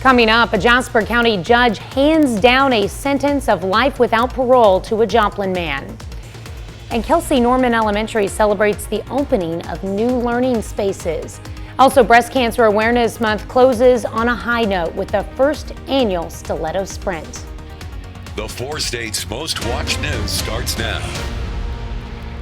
Coming up, a Jasper County judge hands down a sentence of life without parole to a Joplin man. And Kelsey Norman Elementary celebrates the opening of new learning spaces. Also, Breast Cancer Awareness Month closes on a high note with the first annual Stiletto Sprint. The 4 states' most watched news starts now.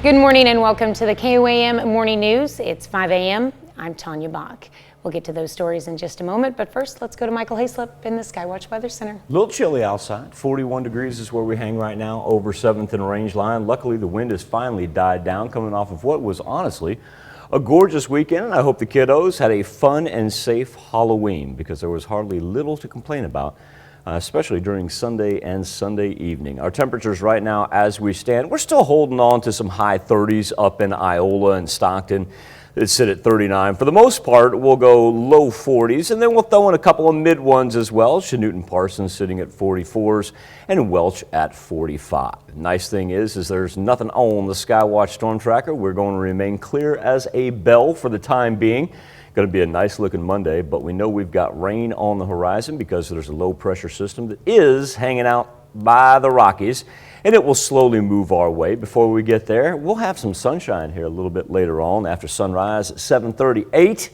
Good morning and welcome to the KOAM Morning News. It's 5 a.m. I'm Tanya Bach. We'll get to those stories in just a moment, but first let's go to Michael Hayslip in the Skywatch Weather Center. A little chilly outside. 41 degrees is where we hang right now over 7th and Range Line. Luckily, the wind has finally died down, coming off of what was honestly a gorgeous weekend, and I hope the kiddos had a fun and safe Halloween because there was hardly little to complain about, especially during Sunday and Sunday evening. Our temperatures right now as we stand, we're still holding on to some high 30s up in Iola and Stockton. It sit at 39. For the most part, we'll go low 40s, and then we'll throw in a couple of mid ones as well. Chanute Parsons sitting at 44s, and Welch at 45. Nice thing is there's nothing on the Skywatch Storm Tracker. We're going to remain clear as a bell for the time being. Going to be a nice looking Monday, but we know we've got rain on the horizon because there's a low pressure system that is hanging out by the Rockies, and it will slowly move our way. Before we get there, we'll have some sunshine here a little bit later on after sunrise at 7:38,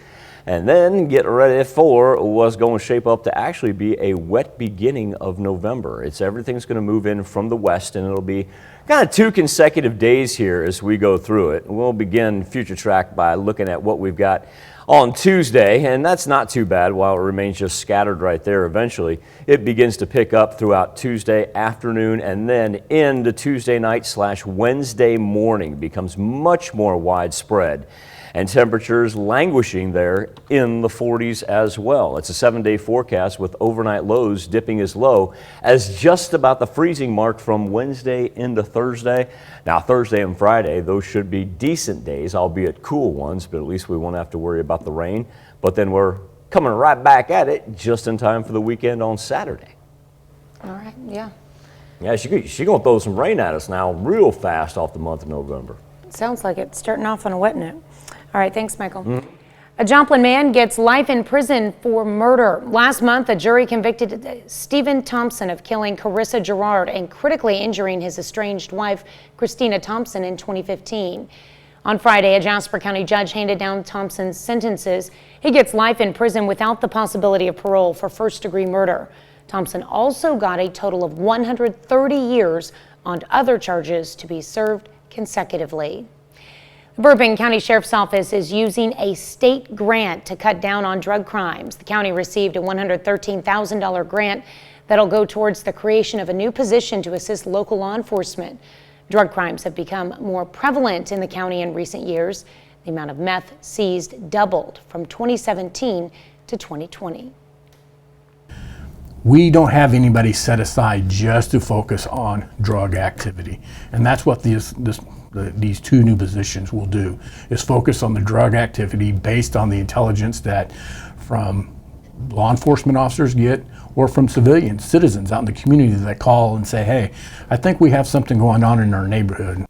and then get ready for what's going to shape up to actually be a wet beginning of November. Everything's going to move in from the west, and it'll be kind of 2 consecutive days here as we go through it. We'll begin Future Track by looking at what we've got on Tuesday, and that's not too bad while it remains just scattered right there. Eventually, it begins to pick up throughout Tuesday afternoon and then into Tuesday night / Wednesday morning. It becomes much more widespread, and temperatures languishing there in the 40s as well. It's a 7-day forecast with overnight lows dipping as low as just about the freezing mark from Wednesday into Thursday. Now, Thursday and Friday, those should be decent days, albeit cool ones, but at least we won't have to worry about the rain. But then we're coming right back at it just in time for the weekend on Saturday. All right, yeah. Yeah, she's going to throw some rain at us now real fast off the month of November. Sounds like it's starting off on a wet note. All right, thanks, Michael. A Joplin man gets life in prison for murder. Last month, a jury convicted Stephen Thompson of killing Carissa Gerard and critically injuring his estranged wife, Christina Thompson, in 2015. On Friday, a Jasper County judge handed down Thompson's sentences. He gets life in prison without the possibility of parole for first-degree murder. Thompson also got a total of 130 years on other charges to be served consecutively. The Bourbon County Sheriff's Office is using a state grant to cut down on drug crimes. The county received a $113,000 grant that'll go towards the creation of a new position to assist local law enforcement. Drug crimes have become more prevalent in the county in recent years. The amount of meth seized doubled from 2017 to 2020. We don't have anybody set aside just to focus on drug activity, and that's what these 2 new positions will do, is focus on the drug activity based on the intelligence that from law enforcement officers get or from citizens out in the community that call and say, hey, I think we have something going on in our neighborhood.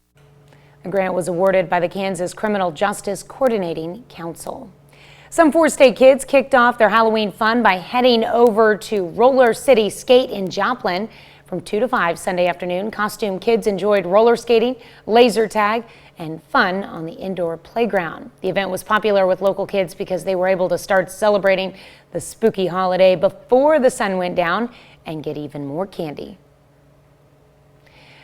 The grant was awarded by the Kansas Criminal Justice Coordinating Council. Some 4-state kids kicked off their Halloween fun by heading over to Roller City Skate in Joplin. From 2 to 5 Sunday afternoon, costume kids enjoyed roller skating, laser tag, and fun on the indoor playground. The event was popular with local kids because they were able to start celebrating the spooky holiday before the sun went down and get even more candy.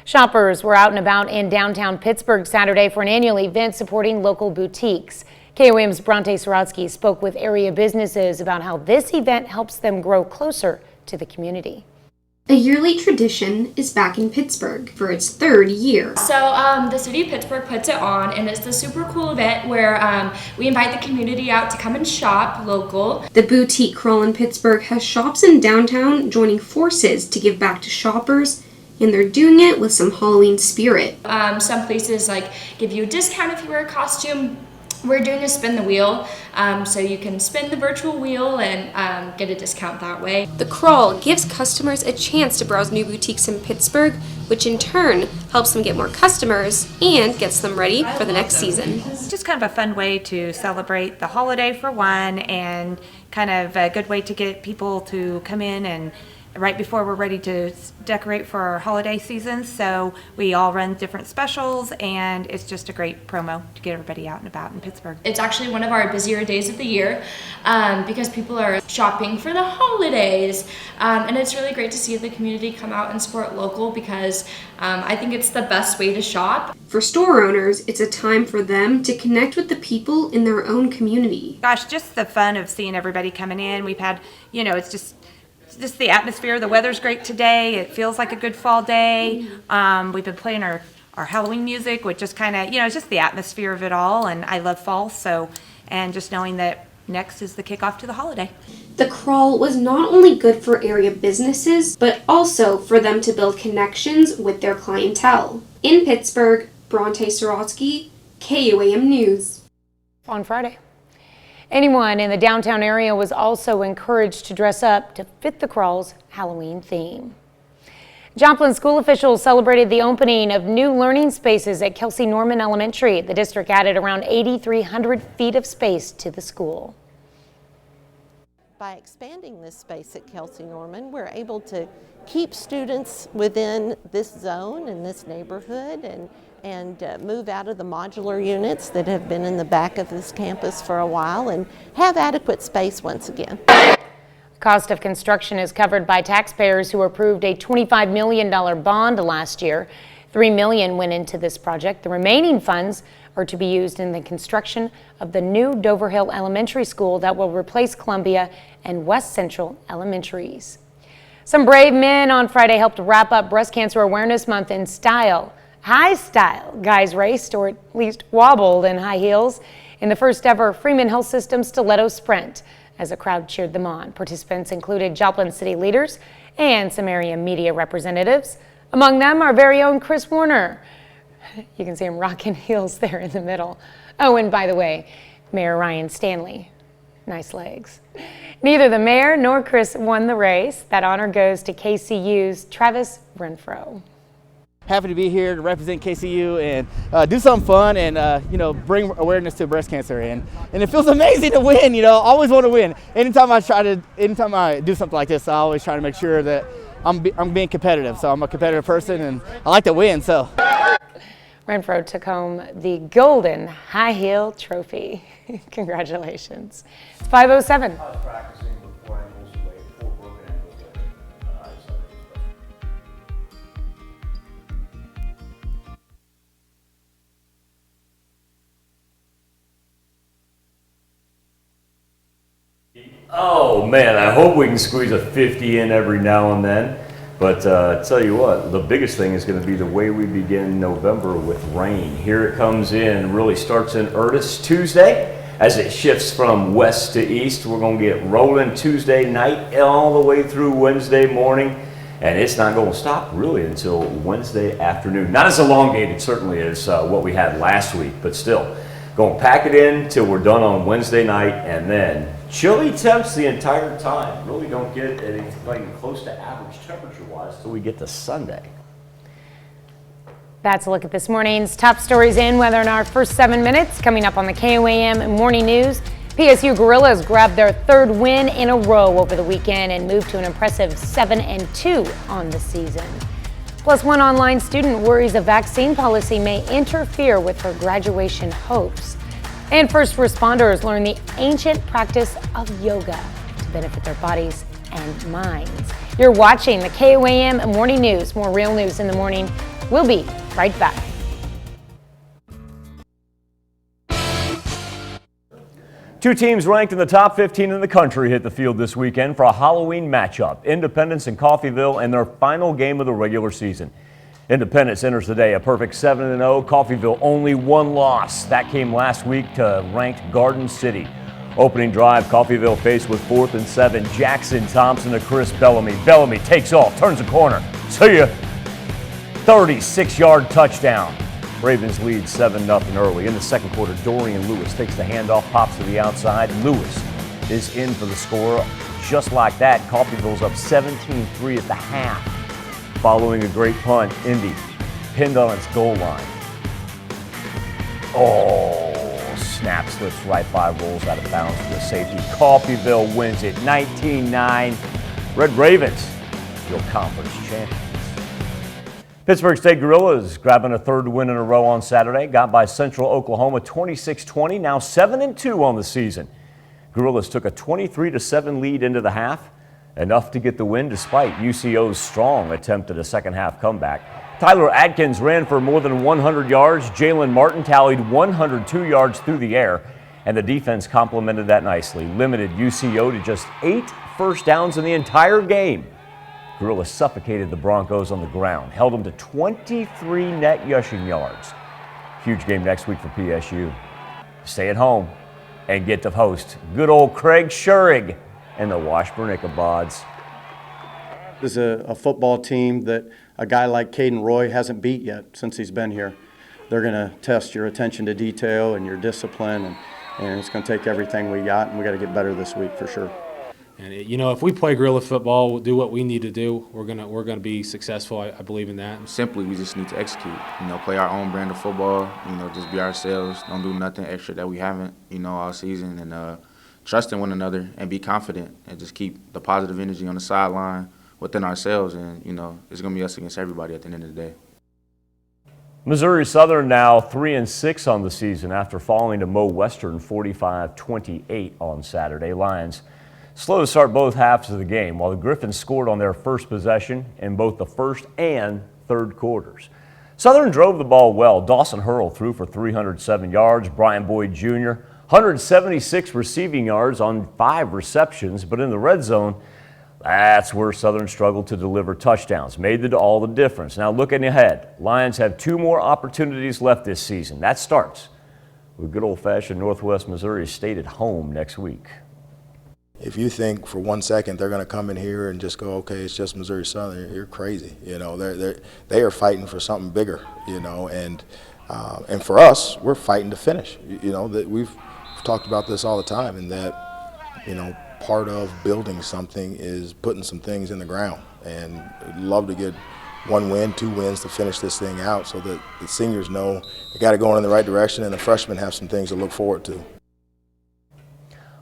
Shoppers were out and about in downtown Pittsburgh Saturday for an annual event supporting local boutiques. KOAM's Bronte Sorotsky spoke with area businesses about how this event helps them grow closer to the community. A yearly tradition is back in Pittsburgh for its 3rd year. So the city of Pittsburgh puts it on, and it's the super cool event where we invite the community out to come and shop local. The boutique crawl in Pittsburgh has shops in downtown joining forces to give back to shoppers, and they're doing it with some Halloween spirit. Some places give you a discount if you wear a costume we're doing a spin the wheel, so you can spin the virtual wheel and get a discount that way. The crawl gives customers a chance to browse new boutiques in Pittsburgh, which in turn helps them get more customers and gets them ready for the next season. It's just kind of a fun way to celebrate the holiday for one, and kind of a good way to get people to come in and right before we're ready to decorate for our holiday season. So we all run different specials, and it's just a great promo to get everybody out and about in Pittsburgh. It's actually one of our busier days of the year because people are shopping for the holidays, and it's really great to see the community come out and support local, because I think it's the best way to shop. For store owners, it's a time for them to connect with the people in their own community. Gosh, just the fun of seeing everybody coming in. We've had, it's just the atmosphere. The weather's great today. It feels like a good fall day. We've been playing our Halloween music, which just kind of, it's just the atmosphere of it all. And I love fall, and just knowing that next is the kickoff to the holiday. The crawl was not only good for area businesses, but also for them to build connections with their clientele. In Pittsburgh, Bronte Sorotsky, KUAM News. On Friday. Anyone in the downtown area was also encouraged to dress up to fit the crawl's Halloween theme. Joplin school officials celebrated the opening of new learning spaces at Kelsey Norman Elementary. The district added around 8,300 feet of space to the school. By expanding this space at Kelsey Norman, we're able to keep students within this zone and this neighborhood, and move out of the modular units that have been in the back of this campus for a while, and have adequate space once again. The cost of construction is covered by taxpayers who approved a $25 million bond last year. $3 million went into this project. The remaining funds are to be used in the construction of the new Dover Hill Elementary School that will replace Columbia and West Central Elementaries. Some brave men on Friday helped wrap up Breast Cancer Awareness Month in style. High style. Guys raced, or at least wobbled, in high heels in the first ever Freeman Health System Stiletto Sprint as a crowd cheered them on. Participants included Joplin city leaders and some area media representatives. Among them, our very own Chris Warner. You can see him rocking heels there in the middle. Oh, and by the way, Mayor Ryan Stanley. Nice legs. Neither the mayor nor Chris won the race. That honor goes to KCU's Travis Renfro. Happy to be here to represent KCU and do something fun and bring awareness to breast cancer, and it feels amazing to win. I always want to win. Anytime I do something like this, I always try to make sure that I'm being competitive. So I'm a competitive person and I like to win. So Renfro took home the golden high heel trophy. Congratulations. It's 5:07. Oh man, I hope we can squeeze a 50 in every now and then. But tell you what, the biggest thing is going to be the way we begin November with rain. Here it comes in, really starts in earnest Tuesday. As it shifts from west to east, we're going to get rolling Tuesday night all the way through Wednesday morning. And it's not going to stop really until Wednesday afternoon. Not as elongated certainly as what we had last week, but still. Going to pack it in till we're done on Wednesday night, and then chilly temps the entire time. Really don't get anything close to average temperature-wise till we get to Sunday. That's a look at this morning's top stories in weather in our first 7 minutes. Coming up on the KOAM Morning News, PSU Gorillas grabbed their third win in a row over the weekend and moved to an impressive 7-2 on the season. Plus, one online student worries a vaccine policy may interfere with her graduation hopes. And first responders learn the ancient practice of yoga to benefit their bodies and minds. You're watching the KOAM Morning News. More real news in the morning. We'll be right back. Two teams ranked in the top 15 in the country hit the field this weekend for a Halloween matchup. Independence and Coffeyville in their final game of the regular season. Independence enters the day a perfect 7-0. Coffeyville only one loss. That came last week to ranked Garden City. Opening drive, Coffeyville faced with 4th and 7. Jackson Thompson to Chris Bellamy. Bellamy takes off, turns the corner. See ya. 36-yard touchdown. Ravens lead 7-0 early. In the second quarter, Dorian Lewis takes the handoff, pops to the outside. Lewis is in for the score. Just like that, Coffeyville's up 17-3 at the half. Following a great punt, Indy pinned on its goal line. Oh, snap, slips right by, rolls out of bounds for the safety. Coffeyville wins it 19-9. Red Ravens, your conference champions. Pittsburgh State Gorillas grabbing a third win in a row on Saturday. Got by Central Oklahoma 26-20, now 7-2 on the season. Gorillas took a 23-7 lead into the half, enough to get the win despite UCO's strong attempt at a second half comeback. Tyler Atkins ran for more than 100 yards. Jalen Martin tallied 102 yards through the air, and the defense complemented that nicely. Limited UCO to just 8 first downs in the entire game. Gorillas suffocated the Broncos on the ground, held them to 23 net rushing yards. Huge game next week for PSU. Stay at home and get to host good old Craig Schurig and the Washburn Ichabods. This is a football team that a guy like Caden Roy hasn't beat yet since he's been here. They're going to test your attention to detail and your discipline, and it's going to take everything we got, and we got to get better this week for sure. And if we play guerrilla football, we'll do what we need to do. We're gonna be successful. I believe in that. Simply, we just need to execute. Play our own brand of football. Just be ourselves. Don't do nothing extra that we haven't, all season. And trust in one another and be confident and just keep the positive energy on the sideline within ourselves. And it's gonna be us against everybody at the end of the day. Missouri Southern now 3-6 on the season after falling to Mo Western 45-28 on Saturday. Lions slow to start both halves of the game, while the Griffins scored on their first possession in both the first and third quarters. Southern drove the ball well. Dawson Hurl threw for 307 yards. Brian Boyd Jr. 176 receiving yards on 5 receptions, but in the red zone, that's where Southern struggled to deliver touchdowns. Made all the difference. Now looking ahead, Lions have 2 more opportunities left this season. That starts with good old-fashioned Northwest Missouri State at home next week. If you think for 1 second they're going to come in here and just go, okay, it's just Missouri Southern, you're crazy. They are fighting for something bigger, and for us, we're fighting to finish. That we've talked about this all the time, and that part of building something is putting some things in the ground. And I'd love to get 1 win, 2 wins to finish this thing out, so that the seniors know they got it going in the right direction, and the freshmen have some things to look forward to.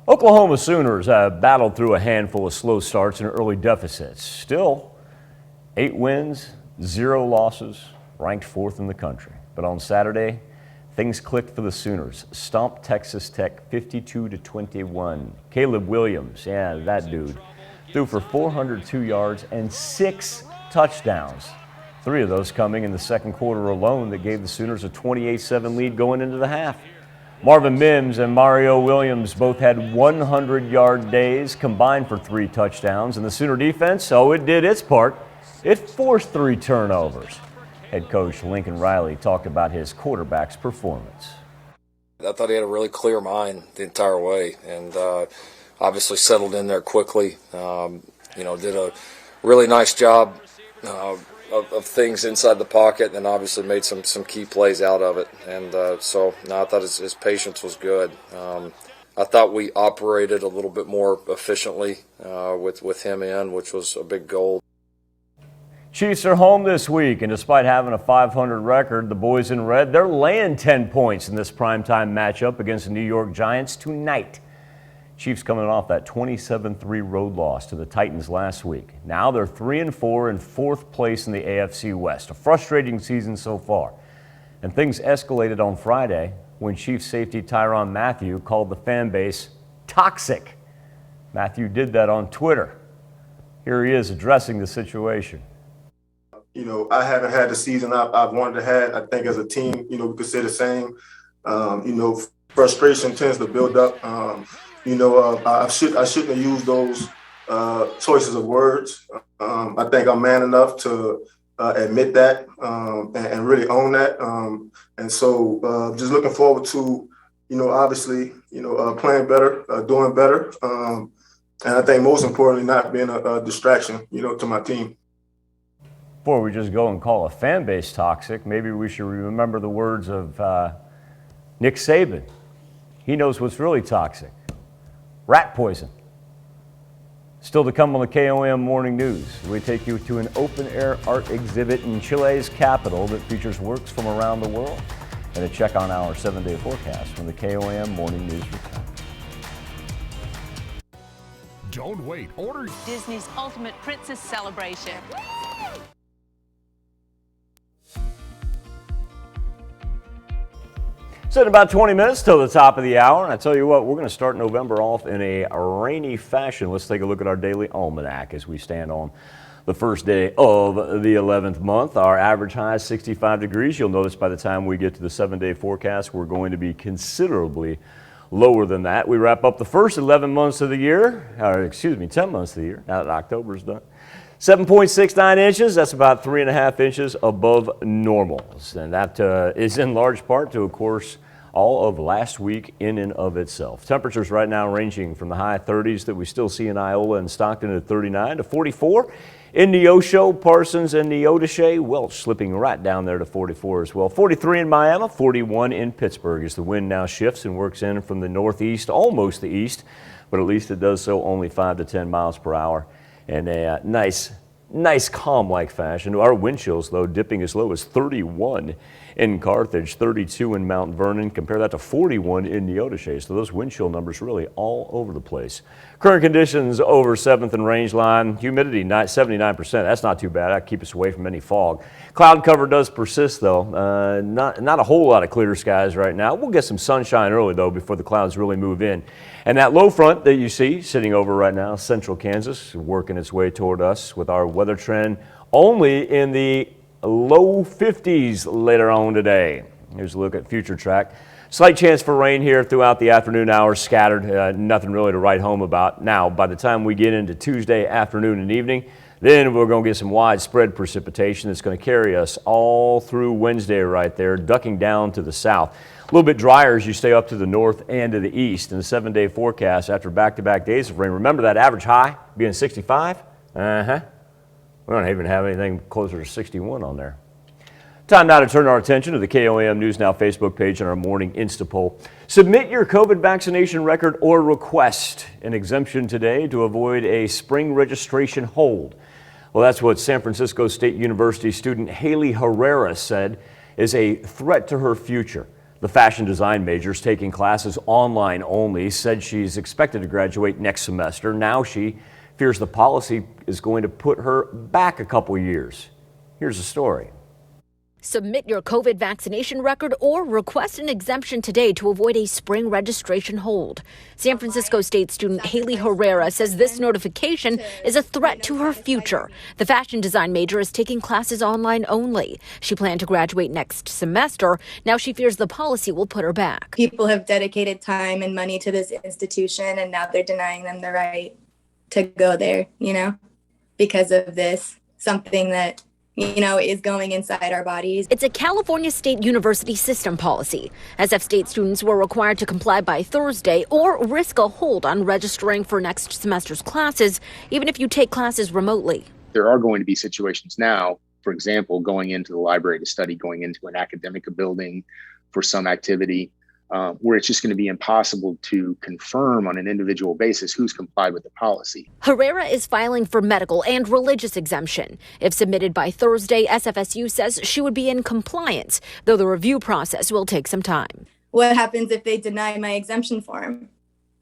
Oklahoma Sooners have battled through a handful of slow starts and early deficits. Still, 8 wins, 0 losses, ranked 4th in the country. But on Saturday, things clicked for the Sooners. Stomped Texas Tech 52-21. Caleb Williams, that dude, threw for 402 yards and 6 touchdowns. 3 of those coming in the second quarter alone that gave the Sooners a 28-7 lead going into the half. Marvin Mims and Mario Williams both had 100-yard days, combined for 3 touchdowns. And the Sooner defense, it did its part. It forced 3 turnovers. Head coach Lincoln Riley talked about his quarterback's performance. I thought he had a really clear mind the entire way, and obviously settled in there quickly. Did a really nice job of things inside the pocket, and obviously made some key plays out of it. And I thought his patience was good. I thought we operated a little bit more efficiently with him in, which was a big goal. Chiefs are home this week, and despite having a .500 record, the boys in red, they're laying 10 points in this primetime matchup against the New York Giants tonight. Chiefs coming off that 27-3 road loss to the Titans last week. Now they're 3-4 in 4th place in the AFC West. A frustrating season so far. And things escalated on Friday when Chiefs safety Tyrann Mathieu called the fan base toxic. Mathieu did that on Twitter. Here he is addressing the situation. I haven't had the season I've wanted to have. I think as a team, we could say the same. Frustration tends to build up. I shouldn't have used those choices of words. I think I'm man enough to admit that and really own that. And so just looking forward to, obviously, playing better, doing better. And I think most importantly, not being a distraction, to my team. Before we just go and call a fan base toxic, maybe we should remember the words of Nick Saban. He knows what's really toxic. Rat poison. Still to come on the KOM Morning News, we take you to an open-air art exhibit in Chile's capital that features works from around the world, and a check on our 7-day forecast from the KOM Morning News Report. Don't wait. Order Disney's Ultimate Princess celebration. So in about 20 minutes till the top of the hour, and I tell you what, we're going to start November off in a rainy fashion. Let's take a look at our daily almanac as we stand on the first day of the 11th month. Our average high is 65 degrees. You'll notice by the time we get to the 7-day forecast, we're going to be considerably lower than that. We wrap up the first 11 months of the year, or excuse me, 10 months of the year, now that October's done. 7.69 inches, that's about 3.5 inches above normal. And that is in large part to, of course, all of last week in and of itself. Temperatures right now ranging from the high 30s that we still see in Iola and Stockton at 39 to 44. In Neosho, Parsons, and Neodesha, Welch slipping right down there to 44 as well. 43 in Miami, 41 in Pittsburgh as the wind now shifts and works in from the northeast, almost the east, but at least it does so only 5 to 10 miles per hour. And a nice calm-like fashion. Our wind chills, though, dipping as low as 31 in Carthage, 32 in Mount Vernon. Compare that to 41 in Neodesha. So those wind chill numbers really all over the place. Current conditions over 7th and Range Line. Humidity 79%. That's not too bad. That keeps us away from any fog. Cloud cover does persist, though. Not a whole lot of clear skies right now. We'll get some sunshine early, though, before the clouds really move in. And that low front that you see sitting over right now, central Kansas, working its way toward us with our weather trend only in the low 50s later on today. Here's a look at future track. Slight chance for rain here throughout the afternoon hours, scattered. Nothing really to write home about. Now, by the time we get into Tuesday afternoon and evening, then we're going to get some widespread precipitation that's going to carry us all through Wednesday right there, ducking down to the south. A little bit drier as you stay up to the north and to the east. In the 7-day forecast after back-to-back days of rain, remember that average high being 65? We don't even have anything closer to 61 on there. Time now to turn our attention to the KOAM News Now Facebook page and our morning Insta poll. Submit your COVID vaccination record or request an exemption today to avoid a spring registration hold. Well, that's what San Francisco State University student Haley Herrera said is a threat to her future. The fashion design major is taking classes online only, said she's expected to graduate next semester. Now she fears the policy is going to put her back a couple years. Here's the story. Submit your COVID vaccination record or request an exemption today to avoid a spring registration hold. San Francisco State student Haley Herrera says this notification is a threat to her future. The fashion design major is taking classes online only. She planned to graduate next semester. Now she fears the policy will put her back. People have dedicated time and money to this institution, and now they're denying them the right to go there, because of this, something that is going inside our bodies. It's a California State University system policy. SF State students were required to comply by Thursday or risk a hold on registering for next semester's classes, even if you take classes remotely. There are going to be situations now, for example, going into the library to study, going into an academic building for some activity, where it's just going to be impossible to confirm on an individual basis who's complied with the policy. Herrera is filing for medical and religious exemption. If submitted by Thursday, SFSU says she would be in compliance, though the review process will take some time. What happens if they deny my exemption form?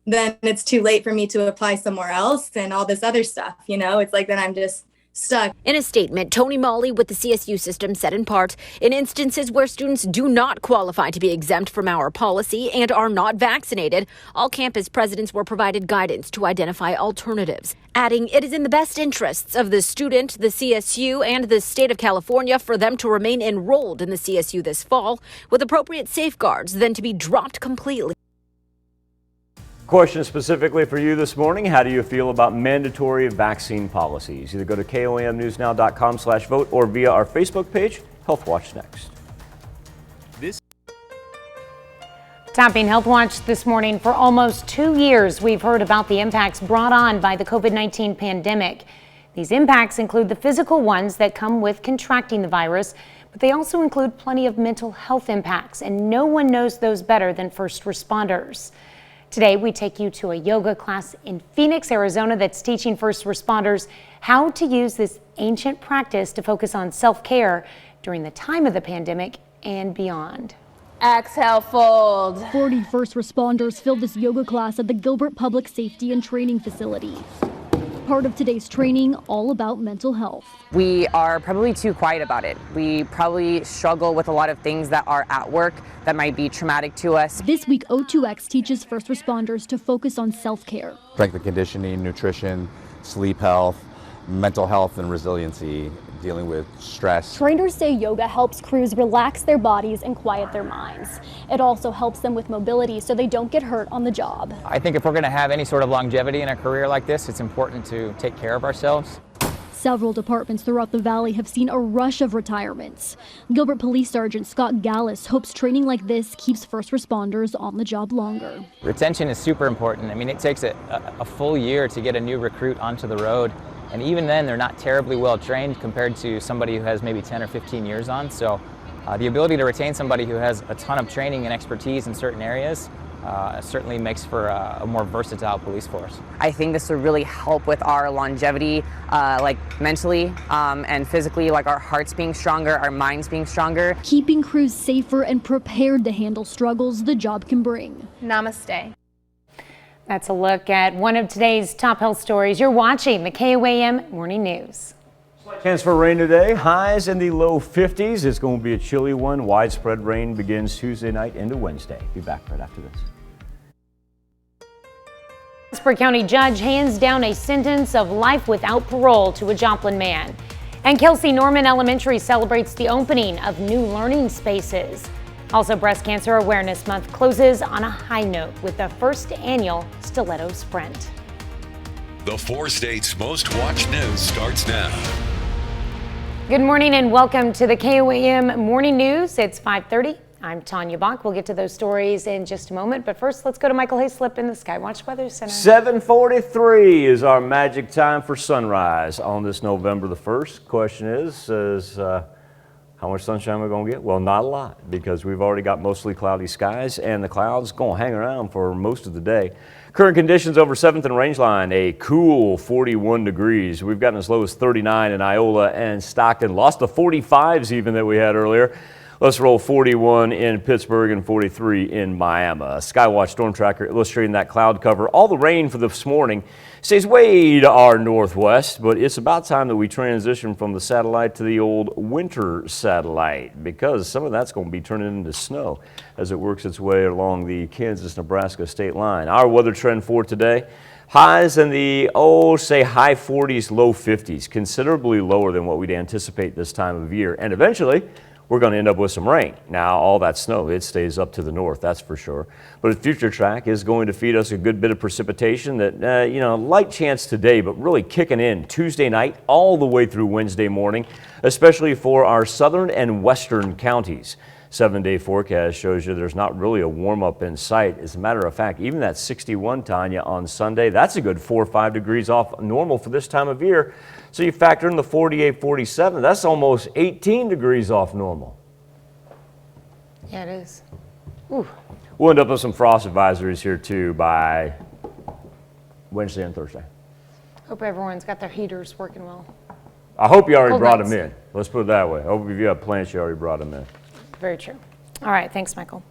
Then it's too late for me to apply somewhere else and all this other stuff, It's like then I'm just stuck. In a statement, Tony Mawley with the CSU system said in part, in instances where students do not qualify to be exempt from our policy and are not vaccinated, all campus presidents were provided guidance to identify alternatives, adding it is in the best interests of the student, the CSU, and the state of California for them to remain enrolled in the CSU this fall with appropriate safeguards than to be dropped completely. Question specifically for you this morning. How do you feel about mandatory vaccine policies? Either go to KOAMnewsnow.com/vote or via our Facebook page. Health Watch next. Topping Health Watch this morning, for almost 2 years, we've heard about the impacts brought on by the COVID-19 pandemic. These impacts include the physical ones that come with contracting the virus, but they also include plenty of mental health impacts, and no one knows those better than first responders. Today, we take you to a yoga class in Phoenix, Arizona that's teaching first responders how to use this ancient practice to focus on self-care during the time of the pandemic and beyond. Exhale, fold. 40 first responders filled this yoga class at the Gilbert Public Safety and Training Facility. Part of today's training, all about mental health. We are probably too quiet about it. We probably struggle with a lot of things that are at work that might be traumatic to us. This week, O2X teaches first responders to focus on self-care. Strength and conditioning, nutrition, sleep health, mental health and resiliency, dealing with stress. Trainers say yoga helps crews relax their bodies and quiet their minds. It also helps them with mobility so they don't get hurt on the job. I think if we're going to have any sort of longevity in a career like this, it's important to take care of ourselves. Several departments throughout the valley have seen a rush of retirements. Gilbert Police Sergeant Scott Gallus hopes training like this keeps first responders on the job longer. Retention is super important. I mean, it takes a full year to get a new recruit onto the road. And even then, they're not terribly well trained compared to somebody who has maybe 10 or 15 years on. So the ability to retain somebody who has a ton of training and expertise in certain areas certainly makes for a more versatile police force. I think this would really help with our longevity, like mentally and physically, like our hearts being stronger, our minds being stronger. Keeping crews safer and prepared to handle struggles the job can bring. Namaste. That's a look at one of today's top health stories. You're watching the KOAM Morning News. Chance for rain today. Highs in the low 50s. It's going to be a chilly one. Widespread rain begins Tuesday night into Wednesday. Be back right after this. Jasper County judge hands down a sentence of life without parole to a Joplin man. And Kelsey Norman Elementary celebrates the opening of new learning spaces. Also, Breast Cancer Awareness Month closes on a high note with the first annual Stiletto Sprint. The 4 states' most watched news starts now. Good morning and welcome to the KOAM Morning News. It's 5:30. I'm Tanya Bach. We'll get to those stories in just a moment, but first let's go to Michael Hayslip in the Skywatch Weather Center. 7:43 is our magic time for sunrise on this November the 1st. Question is how much sunshine we're going to get? Well, not a lot, because we've already got mostly cloudy skies, and the clouds going to hang around for most of the day. Current conditions over 7th and Rangeline, a cool 41 degrees. We've gotten as low as 39 in Iola and Stockton. Lost the 45s even that we had earlier. Let's roll 41 in Pittsburgh and 43 in Miami. Skywatch Storm Tracker illustrating that cloud cover. All the rain for this morning stays way to our northwest, but it's about time that we transition from the satellite to the old winter satellite, because some of that's going to be turning into snow as it works its way along the Kansas-Nebraska state line. Our weather trend for today, highs in the, say high 40s, low 50s, considerably lower than what we'd anticipate this time of year. And eventually, we're going to end up with some rain. Now, all that snow, it stays up to the north, that's for sure. But a future track is going to feed us a good bit of precipitation that, light chance today, but really kicking in Tuesday night all the way through Wednesday morning, especially for our southern and western counties. 7-day forecast shows you there's not really a warm-up in sight. As a matter of fact, even that 61, Tanya, on Sunday, that's a good 4 or 5 degrees off normal for this time of year. So you factor in the 48, 47, that's almost 18 degrees off normal. Yeah, it is. Ooh. We'll end up with some frost advisories here too by Wednesday and Thursday. Hope everyone's got their heaters working well. I hope you already Cold brought nights. them in. Let's put it that way. I hope if you have plants, you already brought them in. Very true. All right, thanks, Michael.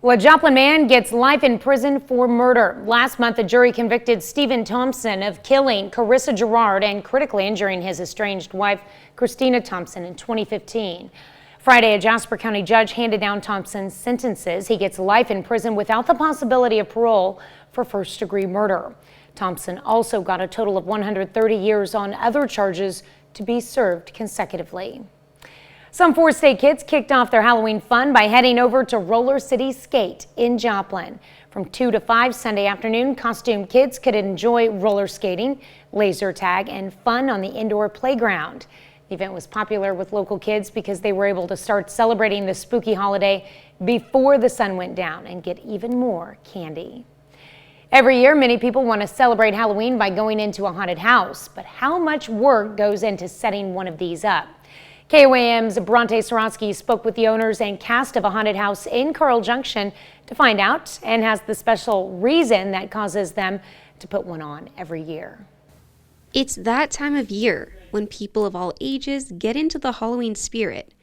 Well, a Joplin man gets life in prison for murder. Last month, a jury convicted Stephen Thompson of killing Carissa Gerard and critically injuring his estranged wife, Christina Thompson, in 2015. Friday, a Jasper County judge handed down Thompson's sentences. He gets life in prison without the possibility of parole for first-degree murder. Thompson also got a total of 130 years on other charges to be served consecutively. Some 4-state kids kicked off their Halloween fun by heading over to Roller City Skate in Joplin. From 2 to 5 Sunday afternoon, costume kids could enjoy roller skating, laser tag, and fun on the indoor playground. The event was popular with local kids because they were able to start celebrating the spooky holiday before the sun went down and get even more candy. Every year, many people want to celebrate Halloween by going into a haunted house, but how much work goes into setting one of these up? KOAM's Bronte Sorotsky spoke with the owners and cast of a haunted house in Coral Junction to find out, and has the special reason that causes them to put one on every year. It's that time of year when people of all ages get into the Halloween spirit.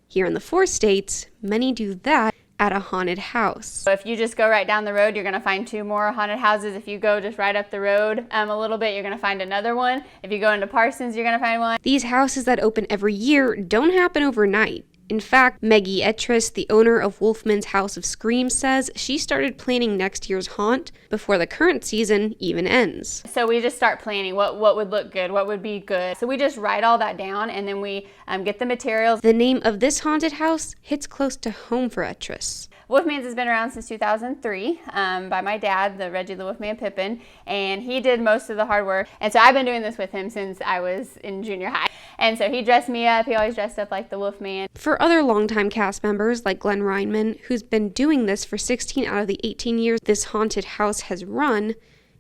Here in the 4 states, many do that at a haunted house. So if you just go right down the road, you're gonna find 2 more haunted houses. If you go just right up the road a little bit, you're gonna find another one. If you go into Parsons, you're gonna find one. These houses that open every year don't happen overnight. In fact, Maggie Etris, the owner of Wolfman's House of Screams, says she started planning next year's haunt before the current season even ends. So we just start planning what would look good, what would be good. So we just write all that down, and then we get the materials. The name of this haunted house hits close to home for Etris. Wolfman's has been around since 2003 by my dad, the Reggie the Wolfman Pippin, and he did most of the hard work. And so I've been doing this with him since I was in junior high. And so he dressed me up. He always dressed up like the Wolfman. For other longtime cast members like Glenn Reinman, who's been doing this for 16 out of the 18 years this haunted house has run,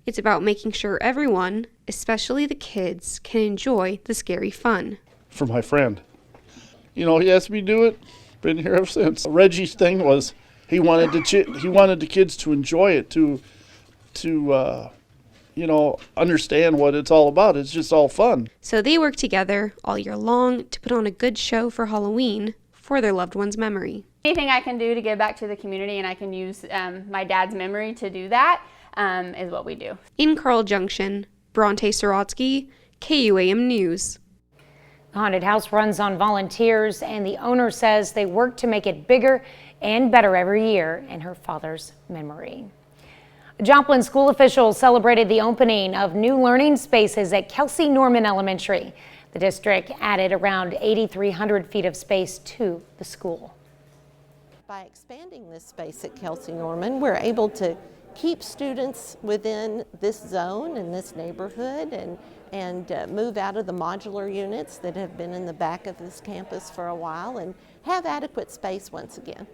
it's about making sure everyone, especially the kids, can enjoy the scary fun. For my friend. You know, he asked me to do it. Been here ever since. Reggie's thing was he wanted the kids to enjoy it, to you know, understand what it's all about. It's just all fun. So they work together all year long to put on a good show for Halloween for their loved one's memory. Anything I can do to give back to the community, and I can use my dad's memory to do that, is what we do. In Coral Junction, Bronte Sorotsky, KUAM News. The haunted house runs on volunteers, and the owner says they work to make it bigger and better every year in her father's memory. Joplin school officials celebrated the opening of new learning spaces at Kelsey Norman Elementary. The district added around 8,300 feet of space to the school. By expanding this space at Kelsey Norman, we're able to keep students within this zone and this neighborhood, and move out of the modular units that have been in the back of this campus for a while, and have adequate space once again.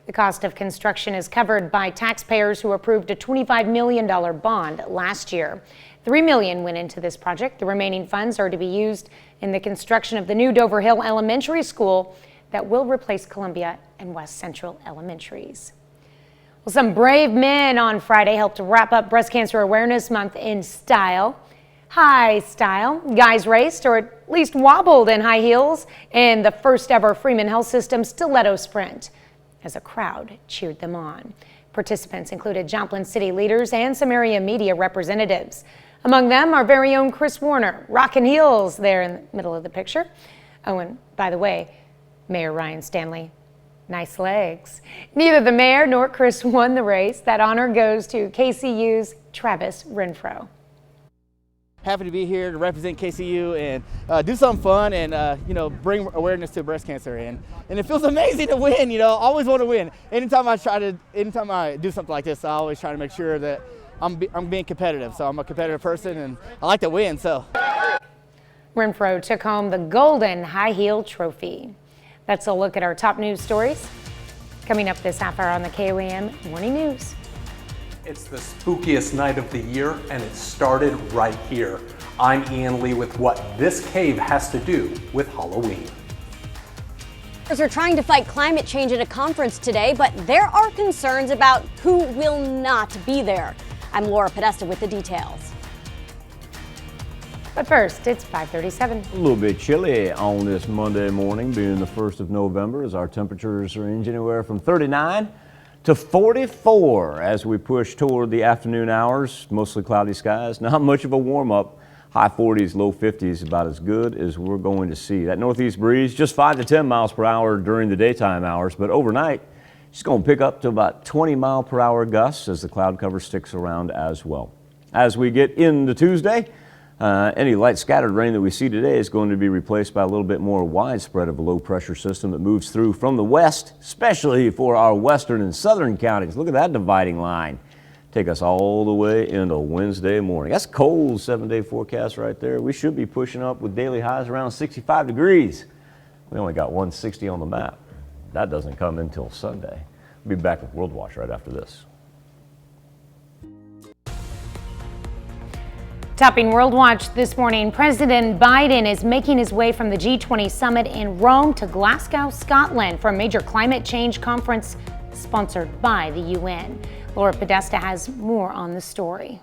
The cost of construction is covered by taxpayers who approved a $25 million bond last year. $3 million went into this project. The remaining funds are to be used in the construction of the new Dover Hill Elementary School that will replace Columbia and West Central Elementaries. Well, some brave men on Friday helped wrap up Breast Cancer Awareness Month in style. High style. Guys raced, or at least wobbled, in high heels in the first ever Freeman Health System stiletto sprint, as a crowd cheered them on. Participants included Joplin city leaders and some area media representatives. Among them, our very own Chris Warner, rocking heels there in the middle of the picture. Oh, and by the way, Mayor Ryan Stanley, nice legs. Neither the mayor nor Chris won the race. That honor goes to KCU's Travis Renfro. Happy to be here to represent KCU and do something fun and you know, bring awareness to breast cancer, and it feels amazing to win. You know, I always want to win. Anytime I do something like this, I always try to make sure that I'm being competitive. So I'm a competitive person and I like to win. So Renfro took home the golden high heel trophy. That's a look at our top news stories coming up this half hour on the KOAM Morning News. It's the spookiest night of the year, and it started right here. I'm Ian Lee with what this cave has to do with Halloween. Are trying to fight climate change at a conference today, but there are concerns about who will not be there. I'm Laura Podesta with the details. But first, it's 5:37. A little bit chilly on this Monday morning, being the 1st of November, as our temperatures range anywhere from 39 to 44 as we push toward the afternoon hours. Mostly cloudy skies, not much of a warm up. High 40s, low 50s, about as good as we're going to see. That northeast breeze, just 5 to 10 miles per hour during the daytime hours, but overnight, it's going to pick up to about 20 mile per hour gusts as the cloud cover sticks around as well. As we get into Tuesday, any light scattered rain that we see today is going to be replaced by a little bit more widespread of a low pressure system that moves through from the west, especially for our western and southern counties. Look at that dividing line. Take us all the way into Wednesday morning. That's a cold 7-day forecast right there. We should be pushing up with daily highs around 65 degrees. We only got 160 on the map. That doesn't come until Sunday. We'll be back with World Watch right after this. Topping World Watch this morning, President Biden is making his way from the G20 summit in Rome to Glasgow, Scotland for a major climate change conference sponsored by the UN. Laura Podesta has more on the story.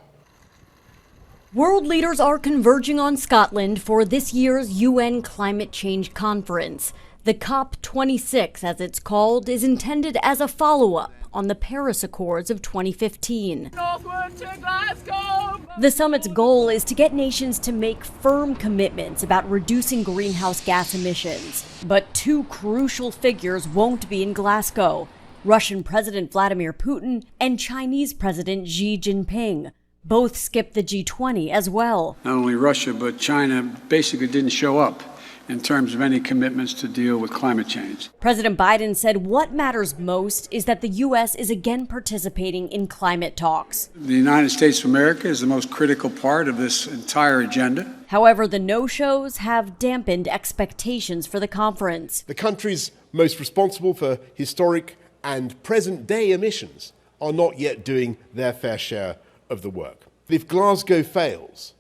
World leaders are converging on Scotland for this year's UN Climate Change Conference. The COP26, as it's called, is intended as a follow-up on the Paris Accords of 2015. Northward to Glasgow! The summit's goal is to get nations to make firm commitments about reducing greenhouse gas emissions. But two crucial figures won't be in Glasgow: Russian President Vladimir Putin and Chinese President Xi Jinping. Both skipped the G20 as well. Not only Russia, but China basically didn't show up in terms of any commitments to deal with climate change. President Biden said what matters most is that the U.S. is again participating in climate talks. The United States of America is the most critical part of this entire agenda. However, the no-shows have dampened expectations for the conference. The countries most responsible for historic and present-day emissions are not yet doing their fair share of the work. If Glasgow fails,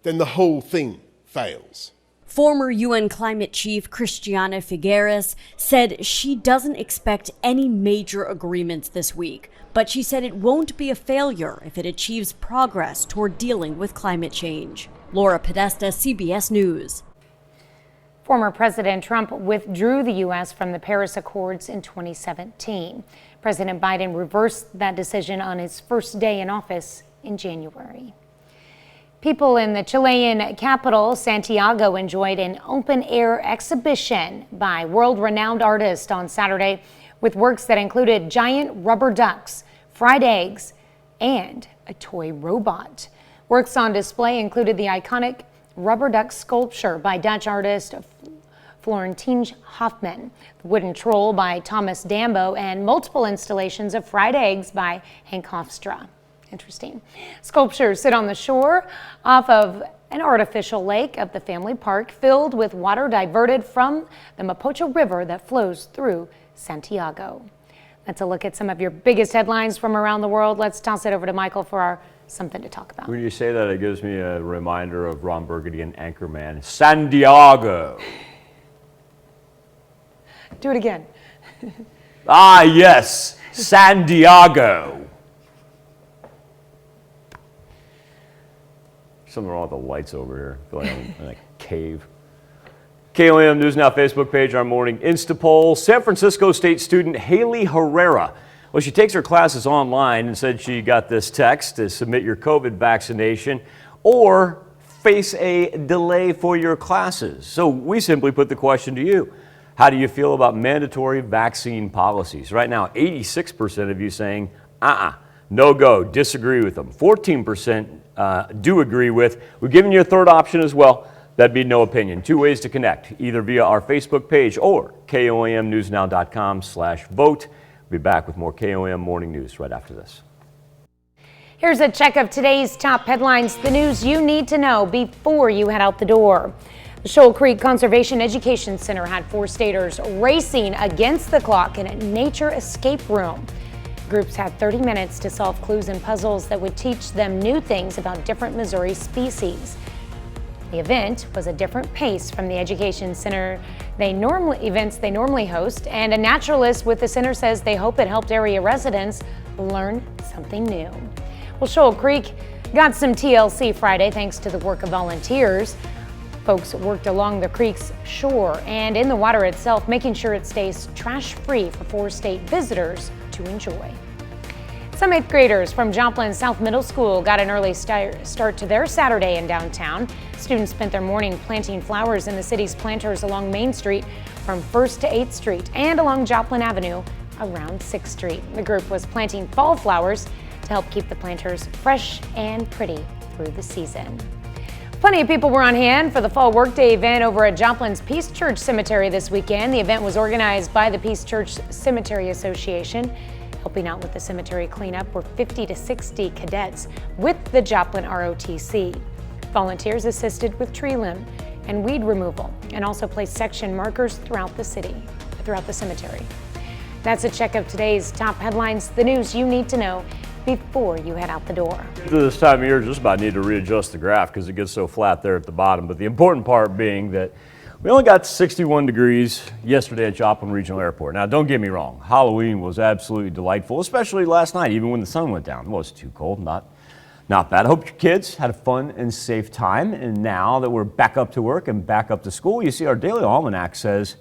then the whole thing fails. Former UN climate chief Christiana Figueres said she doesn't expect any major agreements this week, but she said it won't be a failure if it achieves progress toward dealing with climate change. Laura Podesta, CBS News. Former President Trump withdrew the U.S. from the Paris Accords in 2017. President Biden reversed that decision on his first day in office in January. People in the Chilean capital, Santiago, enjoyed an open-air exhibition by world-renowned artists on Saturday with works that included giant rubber ducks, fried eggs, and a toy robot. Works on display included the iconic rubber duck sculpture by Dutch artist Florentine Hofman, the wooden troll by Thomas Dambo, and multiple installations of fried eggs by Henk Hofstra. Interesting. Sculptures sit on the shore off of an artificial lake of the family park filled with water diverted from the Mapocho River that flows through Santiago. That's a look at some of your biggest headlines from around the world. Let's toss it over to Michael for our something to talk about. When you say that, it gives me a reminder of Ron Burgundy and Anchorman. Santiago. Do it again. Ah, yes, Santiago. Something wrong with the lights over here. I feel like I'm in a cave. KOM News Now Facebook page, our morning Insta poll. San Francisco State student Haley Herrera. Well, she takes her classes online and said she got this text to submit your COVID vaccination or face a delay for your classes. So we simply put the question to you. How do you feel about mandatory vaccine policies? Right now, 86% of you saying, no go, disagree with them. 14% do agree with. We've given you a third option as well. That'd be no opinion. Two ways to connect, either via our Facebook page or KOAMnewsnow.com/vote. We'll be back with more KOM Morning News right after this. Here's a check of today's top headlines, the news you need to know before you head out the door. The Shoal Creek Conservation Education Center had 4 staters racing against the clock in a nature escape room. Groups had 30 minutes to solve clues and puzzles that would teach them new things about different Missouri species. The event was a different pace from the education center events they normally host, and a naturalist with the center says they hope it helped area residents learn something new. Well, Shoal Creek got some TLC Friday thanks to the work of volunteers. Folks worked along the creek's shore and in the water itself, making sure it stays trash-free for 4 state visitors to enjoy. Some 8th graders from Joplin South Middle School got an early start to their Saturday in downtown. Students spent their morning planting flowers in the city's planters along Main Street from 1st to 8th Street and along Joplin Avenue around 6th Street. The group was planting fall flowers to help keep the planters fresh and pretty through the season. Plenty of people were on hand for the Fall Workday event over at Joplin's Peace Church Cemetery this weekend. The event was organized by the Peace Church Cemetery Association. Helping out with the cemetery cleanup were 50 to 60 cadets with the Joplin ROTC. Volunteers assisted with tree limb and weed removal and also placed section markers throughout the cemetery. That's a check of today's top headlines, the news you need to know before you head out the door. This time of year, just about need to readjust the graph because it gets so flat there at the bottom. But the important part being that we only got 61 degrees yesterday at Joplin Regional Airport. Now, don't get me wrong. Halloween was absolutely delightful, especially last night, even when the sun went down. It wasn't too cold, not bad. I hope your kids had a fun and safe time. And now that we're back up to work and back up to school, you see our daily almanac says,